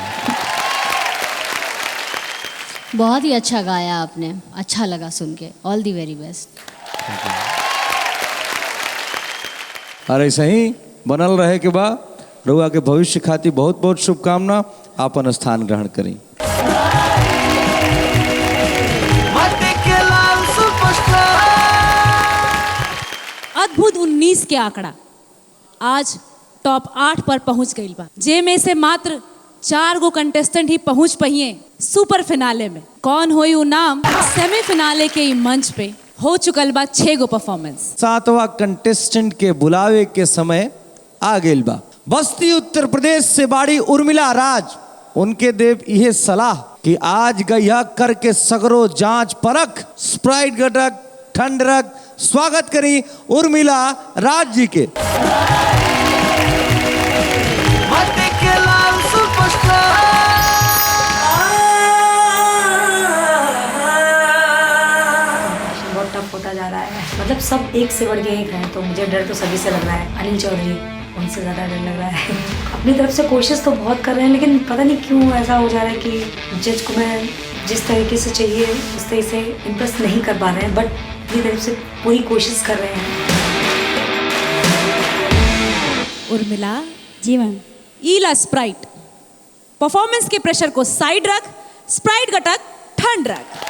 बहुत ही अच्छा गाया आपने, अच्छा लगा सुन के। All the very best. अरे सही बनल रहे के बाद रउआ के भविष्य खातिर बहुत बहुत शुभकामना। आपन स्थान ग्रहण करी। अद्भुत 19 के आंकड़ा आज टॉप 8 पर पहुंच गई बा, जे में से मात्र 4 गो कंटेस्टेंट ही पहुंच पहिए सुपर फिनाले में। कौन होई उ नाम? सेमीफिनाले के ई मंच पे हो चुकल बा 6 गो परफॉर्मेंस। 7वां कंटेस्टेंट के बुलावे के समय आ गेल बा। बस्ती उत्तर प्रदेश से बाड़ी उर्मिला राज। उनके देव यह सलाह कि आज गया करके सगरो जांच परख, स्प्राइट घटक ठंड रख। स्वागत करी उर्मिला राज जी के। बहुत टफ होता जा रहा है, मतलब सब एक से बढ़ के एक है, तो मुझे डर तो सभी से लग रहा है। अनिल चौधरी, उनसे ज़्यादा डर लग रहा है। अपनी तरफ से कोशिश तो बहुत कर रहे हैं, लेकिन पता नहीं क्यों ऐसा हो जा रहा है कि जज को मैं जिस तरीके से चाहिए उस तरीके से इम्प्रेस नहीं कर पा रहे हैं, बट अपनी तरफ से पूरी कोशिश कर रहे हैं। उर्मिला जी मैम, ईला स्प्राइट परफॉर्मेंस के प्रेशर को साइड रख, स्प्राइट घटक ठंड रख।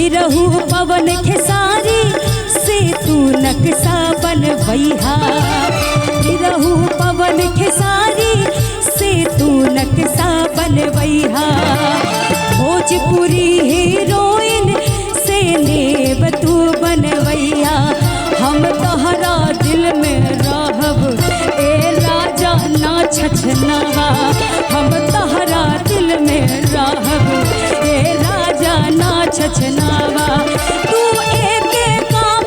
निरहु पवन खेसारी से तू नक्शा बनवैहा। निरहु पवन खेसारी से तू नक्शा बनवैहा। भोजपुरी हीरोइन से नेब तू बनवैया। हम तोहरा दिल में रहब ए राजा ना छछनावा। हम तोहरा दिल में रहब ए राजा ना छछनावा। तू एक काम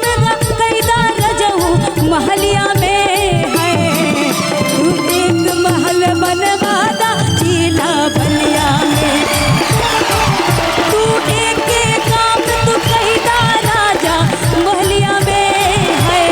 कैदा रजहू महलिया में है। तू एक महल बनवादा जिला बलिया में। तू एक काम तू कैदा राजा महलिया में है।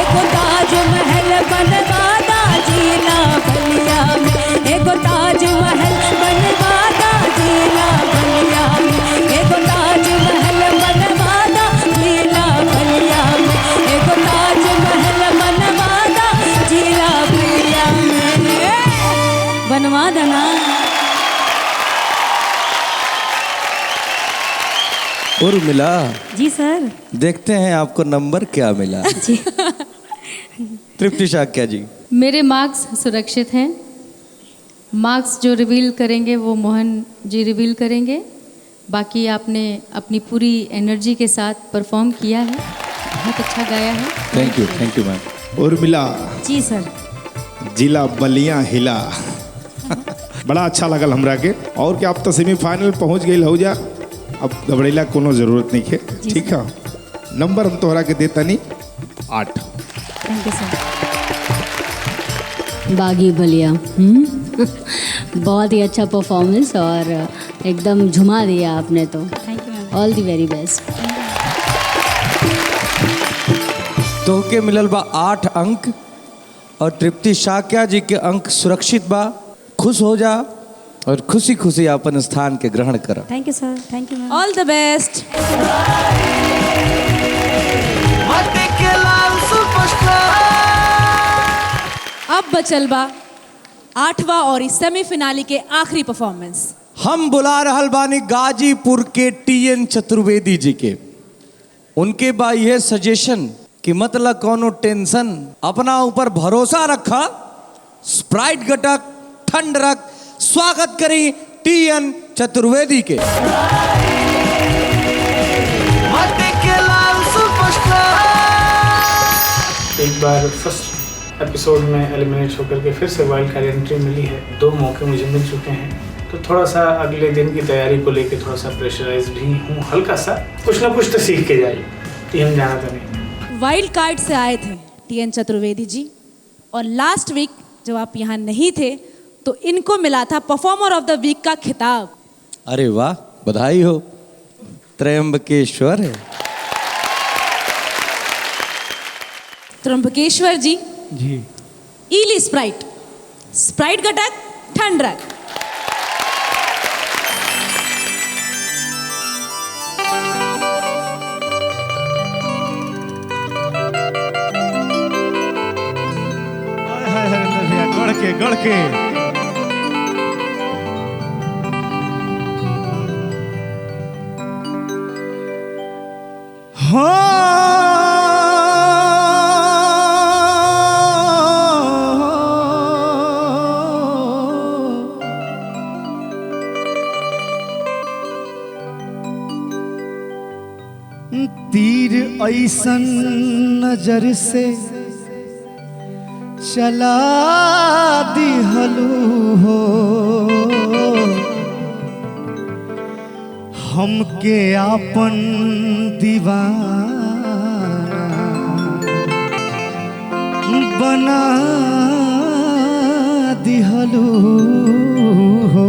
एगो ताजमहल बनवादा जिला बलिया में। एगो ताजमहल बनवादा जिला बलिया में। एगो ताजमहल बनवादा जिला बलिया में। एगो ताजमहल बनवादा जिला बलिया में। बनवा देना। उर्मिला जी सर। देखते हैं आपको नंबर क्या मिला। जी तृप्ति शाक्या जी, मेरे मार्क्स सुरक्षित हैं। मार्क्स जो रिवील करेंगे वो मोहन जी रिवील करेंगे। बाकी आपने अपनी पूरी एनर्जी के साथ परफॉर्म किया है, बहुत अच्छा गाया है। Thank you ma'am. Urmila ji सर। जिला बलिया हिला। बड़ा अच्छा लगल हमरा के। और क्या आप तो सेमीफाइनल पहुंच गई हो जा, अब घबरेला कोनो जरूरत नहीं है। ठीक है, नंबर हम तोहरा के देता नहीं 8। थैंक यू सर। बागी बलिया बहुत ही अच्छा परफॉर्मेंस और एकदम झुमा दिया आपने तो। Thank you ma'am. All the very best. तो के मिलल बा 8 अंक और तृप्ति शाक्या जी के अंक सुरक्षित बा। खुश हो जा और खुशी खुशी अपन स्थान के ग्रहण कर। Thank you sir. Thank you ma'am. All the best. अब बचल बा 8वां और इस सेमीफिनाले के आखिरी परफॉर्मेंस। हम बुला रहल बानी गाजीपुर के TN चतुर्वेदी जी के। उनके बा ये सजेशन कि मतलब कोनो टेंशन, अपना ऊपर भरोसा रखा, स्प्राइट घटक ठंड रख। स्वागत करें TN चतुर्वेदी के। एक बार फर्स्ट एपिसोड में एलिमिनेट होकर के फिर से वाइल्ड कार्ड एंट्री मिली है। 2 मौके मुझे मिल चुके हैं, तो थोड़ा सा अगले दिन की तैयारी को लेकर थोड़ा सा प्रेशराइज भी हूँ। हल्का सा कुछ ना कुछ तो सीख के जाइए, TN जाना तो नहीं। वाइल्ड कार्ड से आए थे TN चतुर्वेदी जी, और लास्ट वीक जब आप यहाँ नहीं थे तो इनको मिला था परफॉर्मर ऑफ द वीक का खिताब। अरे वाह, बधाई हो। त्रयंबकेश्वर है। त्रयंबकेश्वर जी जी। ईली स्प्राइट, स्प्राइट घटक ठंड रख। गढ़ के तीर ऐसन नजर से चला दिहलू हो, हमके आपन दीवाना बना दिहलू हो।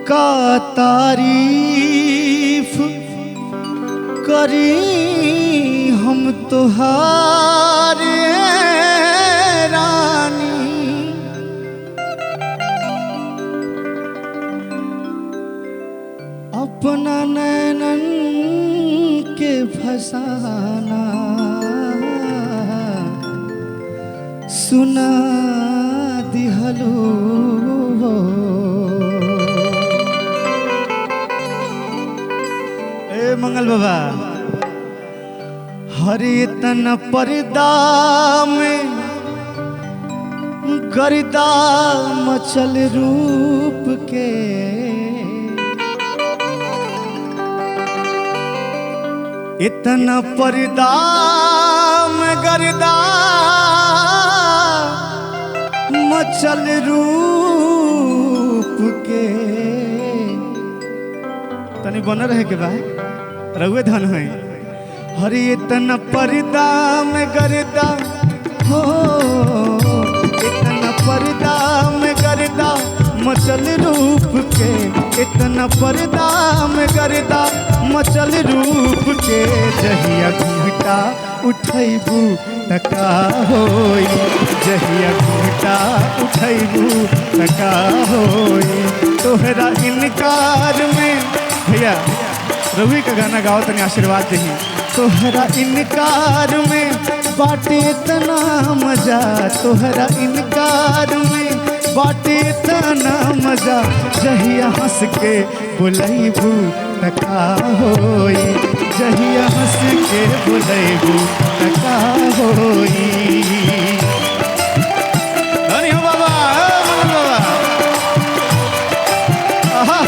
का तारीफ करी हम तुहारे रानी, अपना नैनन के फसाना सुना दिहलो हो। कमल बाबा। हरे तन पर्दा में गर्दा मचल रूप के, इतना पर्दा में गर्दा मचल रूप के। तनी बन रहे के बा रउए धन है। हरे इतना पर्दा में गर्दा हो, इतना पर्दा में गर्दा मचल रूप के, इतना पर्दा में गर्दा मचल रूप के। जहिया घूमटा उठैबू तका होई, जहिया घूमटा उठैबू तका होई। तोहरा इनकार में भैया रवि का गाना गाओ तनी आशीर्वाद दही। तोहरा इनकार में बाटे इतना मजा, तोहरा इनकार में बाटे इतना मजा। जहिया हंस के बुलैबू तका होई, जहिया हंस के बुलैबू तका होई। धनी हो बाबा, मनन बाबा। आहा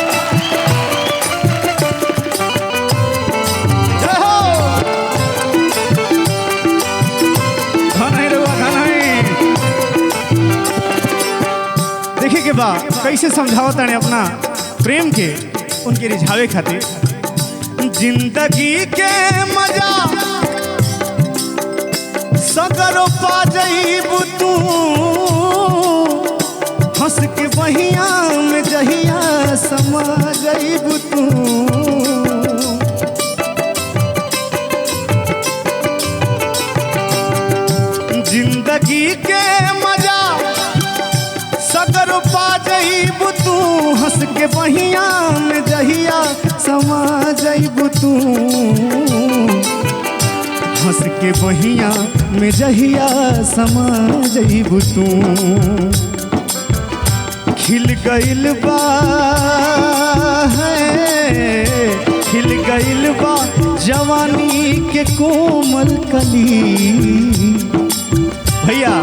देखे के बा कैसे समझावत है अपना प्रेम के उनके रिझावे खातिर। जिंदगी के मजा सगरो पा जईबू तू, हंस के बहिया में जहिया समा जईबू तू। जिंदगी के मजा सगर पा जईबू तू, हंस के बहिया में जहिया समा जईबू तू। हंस के बहिया में जहिया समा जईबू तू। खिल गइल बा है, खिल गइल बा जवानी के कोमल कली। भैया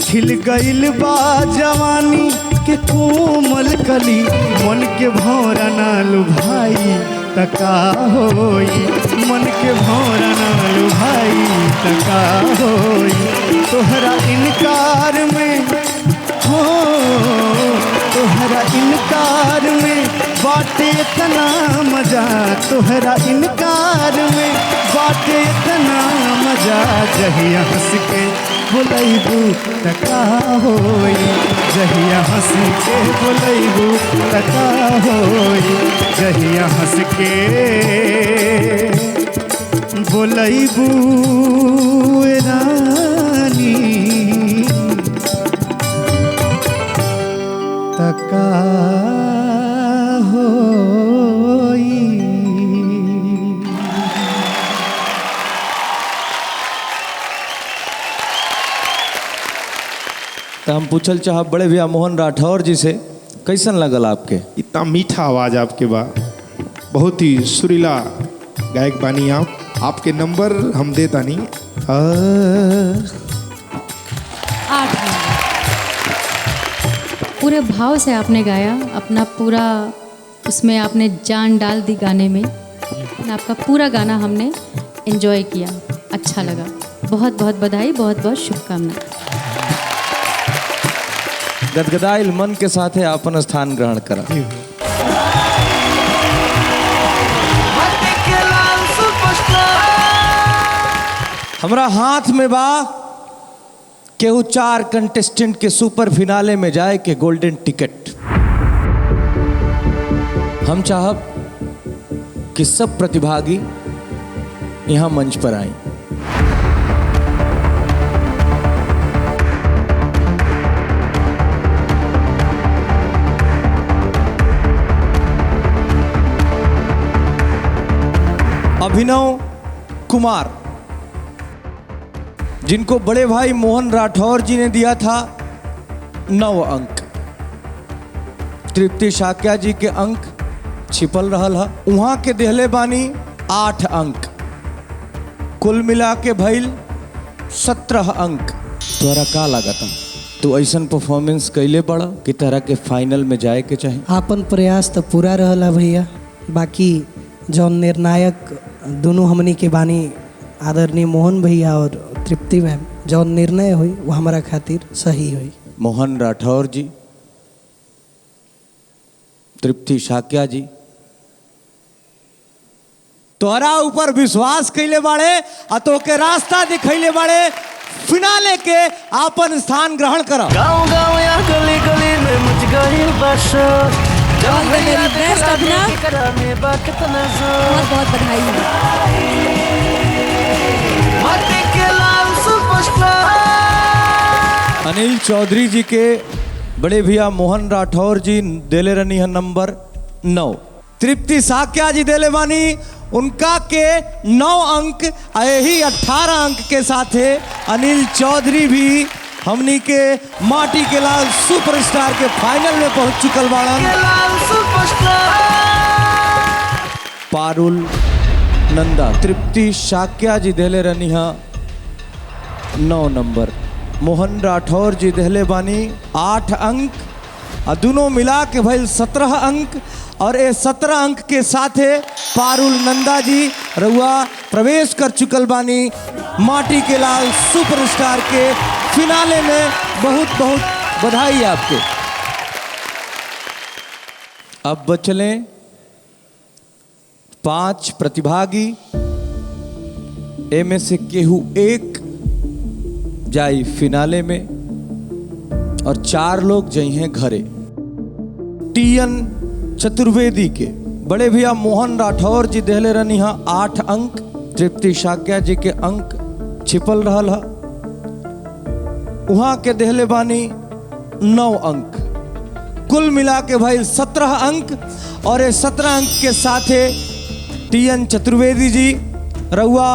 खिल गइल बा जवानी के कोमल कली। मन के भौरा ना लुभाई तका होई, मन के भौरा ना लुभाई तका होई। तोहरा इनकार में हो, तोहरा इनकार में बाटे इतना मजा, तोहरा इनकार में बाटे इतना मजा। जहिया हंस के बुलैबू तका होई, जहिया हंस के बुलैबू तका होई, जहिया हंस के बुलैबू रानी तका होई। तो हम पूछल चाह बड़े भैया मोहन राठौर जी से कैसन लगल आपके? इतना मीठा आवाज आपके बा, बहुत ही सुरीला गायक बानी आप। आपके नंबर हम देता नहीं 8 पूरे भाव से आपने गाया, अपना पूरा उसमें आपने जान डाल दी गाने में। आपका पूरा गाना हमने एंजॉय किया, अच्छा लगा। बहुत बहुत बधाई, बहुत बहुत शुभकामनाएं। गदगदाइल मन के साथ है अपन स्थान ग्रहण करा। हमरा हाथ में बा केहू 4 कंटेस्टेंट के सुपर फिनाले में जाए के गोल्डन टिकट। हम चाहब कि सब प्रतिभागी यहाँ मंच पर आए। अभिनव कुमार, जिनको बड़े भाई मोहन राठौर जी ने दिया था 9 अंक, तृप्ति शाक्या जी के अंक छिपल रहल है। वहाँ के देहले बानी 8 अंक, कुल मिला के भइल 17 अंक। तोरा का लागता तू ऐसन परफॉर्मेंस कैले बड़ा कि तरह के फाइनल में जाए के चाहे? आपन प्रयास तो पूरा रहला भैया, बाकी जौन निर्णायक दोनों हमनी के बानी आदरणीय मोहन भैया और तृप्ति मैम, जौन निर्णय हुई वो हमारा खातिर सही हुई। मोहन राठौर जी, तृप्ति शाक्या जी, तोहरा ऊपर विश्वास कैले बाड़े आ तो के रास्ता दिखैले बाड़े फिनाले के आपन स्थान ग्रहण करो। गाँव या गली गली में मच गई बरसात, मेरी बेस्ट अभिनव, बहुत बहुत बधाई है। माटी के लाल सुपरस्टार। अनिल चौधरी जी के बड़े भैया मोहन राठौर जी देले रहनी है नंबर 9, तृप्ति शाक्या जी देले बानी उनका के 9 अंक, यही 18 अंक के साथे अनिल चौधरी भी हमनी के माटी के लाल सुपरस्टार के फाइनल में पहुंच चुकल बाड़न। पारुल नंदा, तृप्ति शाक्या जी देले रहनी है 9 नंबर, मोहन राठौर जी देले बानी 8 अंक, और दोनों मिला के भइल 17 अंक। और ये 17 अंक के साथे पारुल नंदा जी रउआ प्रवेश कर चुकल बानी माटी के लाल सुपरस्टार के फिनाले में। बहुत बहुत बधाई आपके। अब बचले 5 प्रतिभागी, एमे से केहू एक जाई फिनाले में और 4 लोग जाई हैं घरे। टीएन चतुर्वेदी के बड़े भैया मोहन राठौर जी देले रहनी हा 8 अंक, तृप्ति शाक्या जी के अंक छिपल रहल हा, वहां के देले बानी 9 अंक, कुल मिला के भाई 17 अंक। और ये 17 अंक के साथे टीएन चतुर्वेदी जी रउआ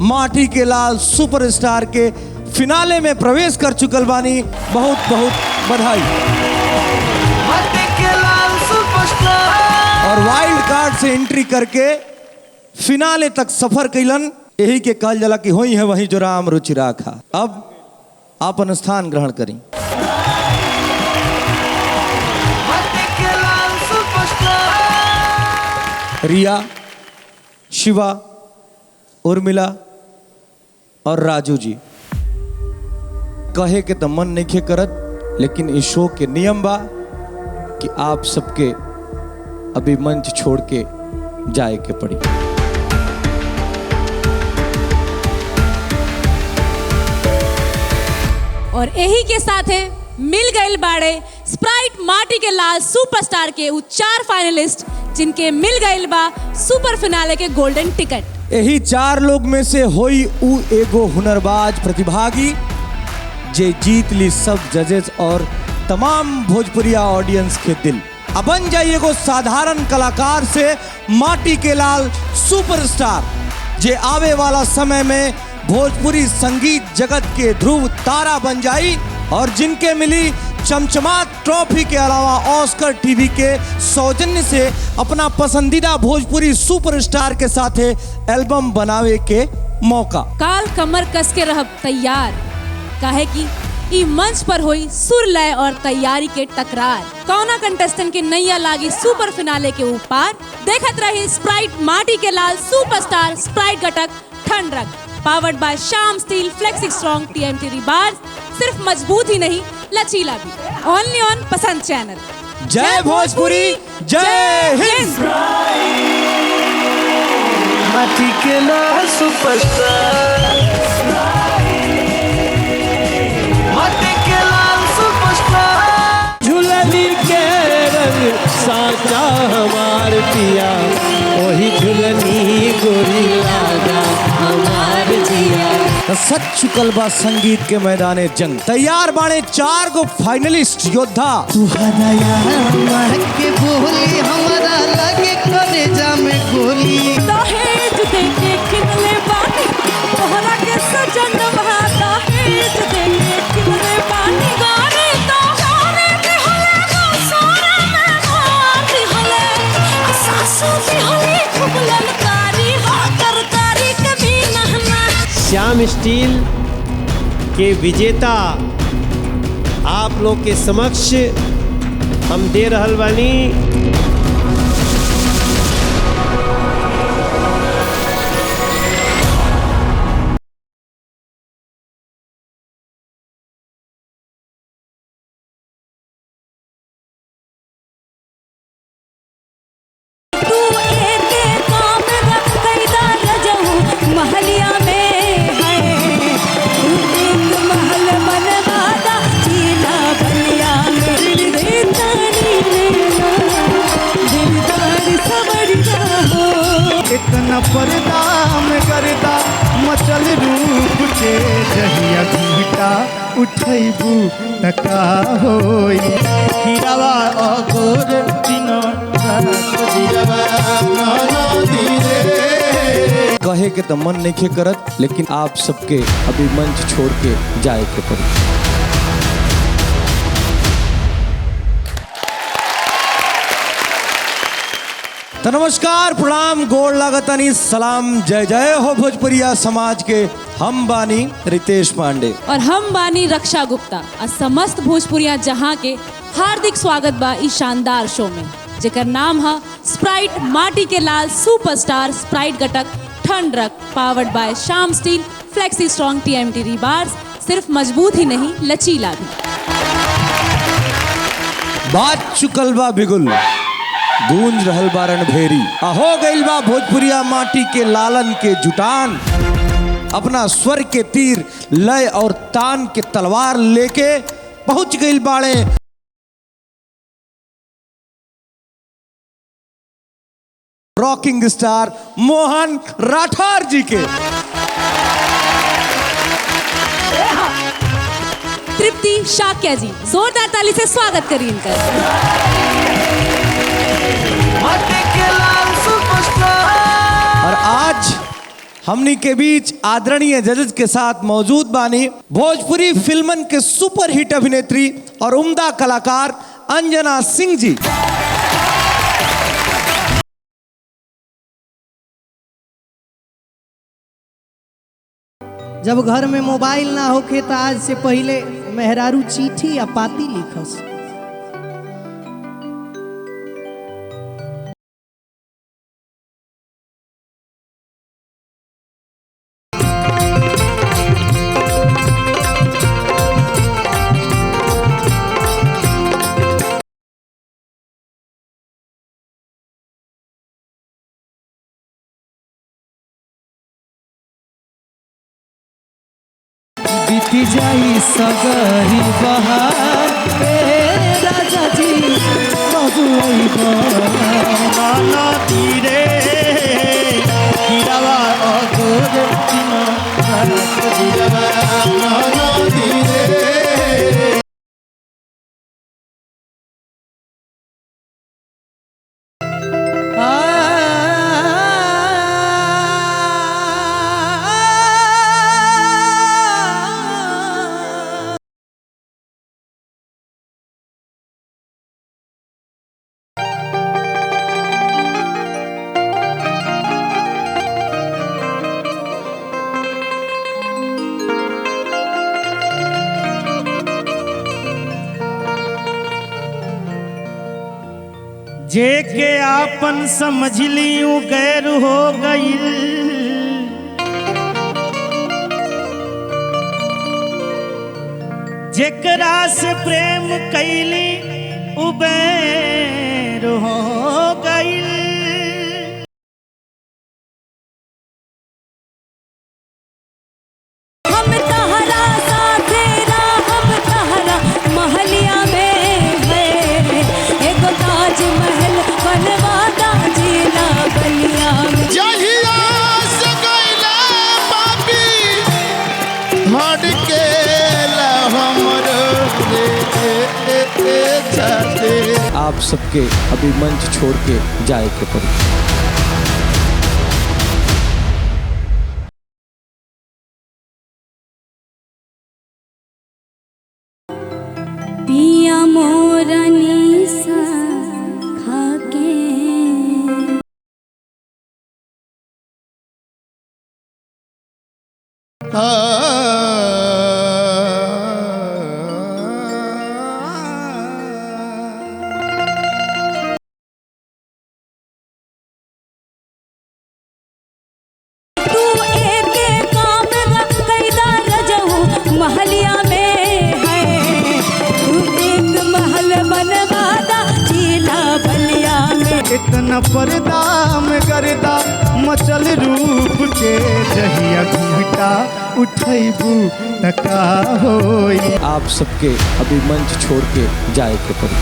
माटी के लाल सुपरस्टार के फिनाले में प्रवेश कर चुकल बानी। बहुत बहुत बधाई। और वाइल्ड कार्ड से एंट्री करके फिनाले तक सफर कैलन, यही के कहल जाला कि होई है वही जो राम रुचि राखा। अब आपन स्थान ग्रहण करी। रिया, शिवा, उर्मिला और राजू जी, कहे के तो मन नहीं करत, लेकिन इस शो के नियम बा कि आप सबके अभी मंच छोड़ के जाए के पड़ी। और यही के साथ मिल गए बाड़े स्प्राइट माटी के लाल सुपरस्टार के 4 फाइनलिस्ट, जिनके मिल गए बा सुपर फिनाले के गोल्डन टिकट। यही 4 लोग में से होई उ एगो हुनरबाज प्रतिभागी जे जीत ली सब जजेस और तमाम भोजपुरिया ऑडियंस के दिल। अब बन जाइए एगो साधारण कलाकार से माटी के लाल सुपरस्टार, जे आवे वाला समय में भोजपुरी संगीत जगत के ध्रुव तारा बन जाई और जिनके मिली चमचमात ट्रॉफी के अलावा ऑस्कर टीवी के सौजन्य से अपना पसंदीदा भोजपुरी सुपरस्टार के साथ एल्बम बनावे के मौका। काल कमर कस के रह तैयार, काहे कि ई मंच पर हुई सुर लय और तैयारी के टकरार। कौना कंटेस्टेंट के नैया लागी सुपर फिनाले के ऊपर। देखत रही स्प्राइट माटी के लाल सुपरस्टार स्प्राइट घटक ठंडक, powered by Shyam steel flexi strong TMT rebars. सिर्फ मजबूत ही नहीं, लचीला भी। Only on Pasand channel. जय भोजपुरी, जय हिंद। माटी के लाल सुपरस्टार, माटी के लाल सुपरस्टार। झुलनी के रंग साचा हमार पिया, वही झुलनी गोरी लागा हमार जिया। सच चुकल बा संगीत के मैदाने जंग। तैयार बाणे 4 गो फाइनलिस्ट योद्धा। तुहरा यार के बोली हमारा लगे कलेजा में गोली। दहेज देके किनले बानी तोहरा के सजन बहाता हेज देके किनले बानी। गाने तो गाने के हले सारे में गाती हले सासू भी हले खूब ललकारी श्याम स्टील के विजेता आप लोग के समक्ष हम दे रहल बानी महलिया में है एक महल बनवादा जीना बलिया में दिलदार सवरिया हो इतना पर्दा में करदा मचल रूप के जहिया घूटा उठैबू तका होई हीरावा अगोर दिनो रात दिलवा नाना धीरे कहे के तो मन नहीं करत, लेकिन आप सबके अभी मंच छोड़ के जाए के पड़ी। तो नमस्कार, प्रणाम, गोड़ लागतनी, सलाम, जय जय हो भोजपुरिया समाज के। हम बानी रितेश पांडे और हम बानी रक्षा गुप्ता। और समस्त भोजपुरिया जहां के हार्दिक स्वागत बा इस शानदार शो में, जेकर नाम है स्प्राइट माटी के लाल सुपरस्टार स्प्राइट गटक ठंड रख, powered by Shyam steel flexi strong TMT rebars. सिर्फ मजबूत ही नहीं, लचीला भी। बात चुकल बा बिगुल, गूंज रहल बारन भेरी, हो गइल बा भोजपुरिया माटी के लालन के जुटान। अपना स्वर के तीर, लय और तान के तलवार लेके पहुंच गइल बाड़े रॉकिंग स्टार मोहन राठौर जी के। तृप्ति शाक्या जी, जोरदार ताली से स्वागत करिए इनका। और आज हमनी के बीच आदरणीय जजेस के साथ मौजूद बानी भोजपुरी फिल्मन के सुपर हिट अभिनेत्री और उम्दा कलाकार अंजना सिंह जी। जब घर में मोबाइल ना होखे तो आज से पहले मेहरारू चिट्ठी या पाती लिखस। बीती जाई सगरी बहार राजा जी नाना धीरे हीरावा अगोर दिनो रात दिलवा नाना धीरे। जेके आपन समझ लियूं गैर हो गई, जेकरा से प्रेम कैली उबैर हो गई। हम तहरा साथे हम तहरा महलिया में है एक ताजमहल बनवादा जीना बलिया में। जहिया से गइला पापी धड़ के ला हमरो रे छाते। आप सबके अभी मंच छोड़ के जाए के पड़ी। पिया मोरनी सा खाके कितना पर्दा में गर्दा मचल रूप के जहिया घूमटा उठैबू तका होई। आप सबके अभी मंच छोड़ के जाए के पड़ी।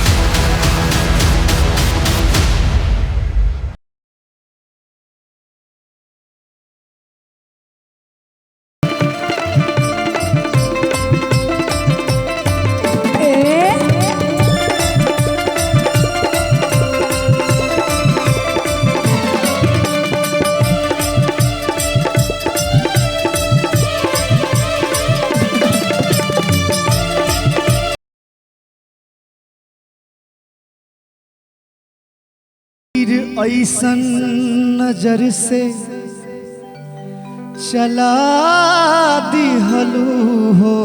ऐसन नजर से चला दिहलू हो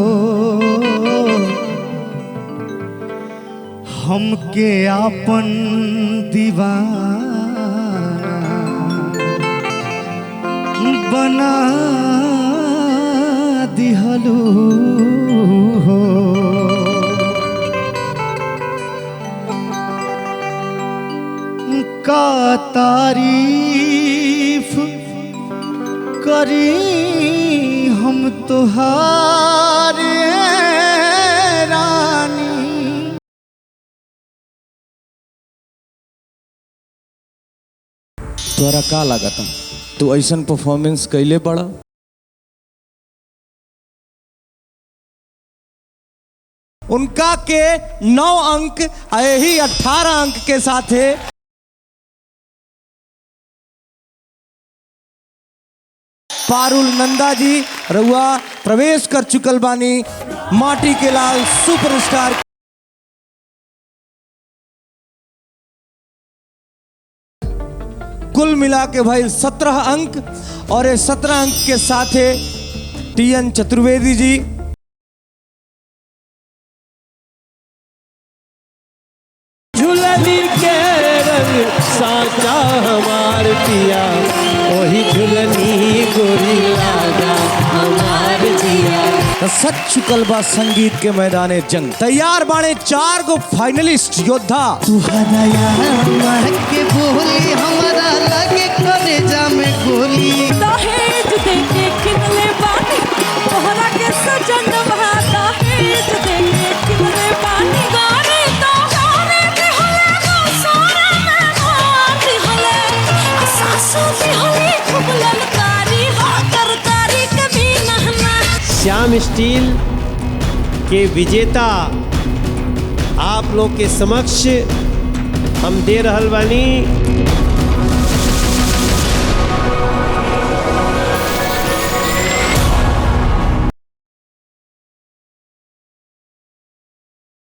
हमके आपन दीवाना बना दिहलू हो। का तारीफ करी हम तुहारे रानी। तोरा का लागत तू ऐसन परफॉर्मेंस कैले बड़ा? उनका के 9 अंक यही 18 अंक के साथ है पारुल नंदा जी रउआ प्रवेश कर चुकल बानी माटी के लाल सुपरस्टार। कुल मिला के भाई 17 अंक और ये 17 अंक के साथ है TN चतुर्वेदी जी। झुलनी के रंग साचा हमार पिया वही झुलनी गोरी लागा हमार जिया। सच चुकल बा संगीत के मैदाने जंग। तैयार बाणे 4 गो फाइनलिस्ट योद्धा। तुहरा यार के बोली हमारा लगे कलेजा में गोली। दहेज देके किनले बानी तोहरा के सजन बहाता हेज देके किनले बानी गाने तो गाने दिहले ना सारे में मार दिहले सासू दिहले खूब ललकारी हा करकारी कभी नहना। श्याम स्टील के विजेता आप लोग के समक्ष हम दे रहल बानी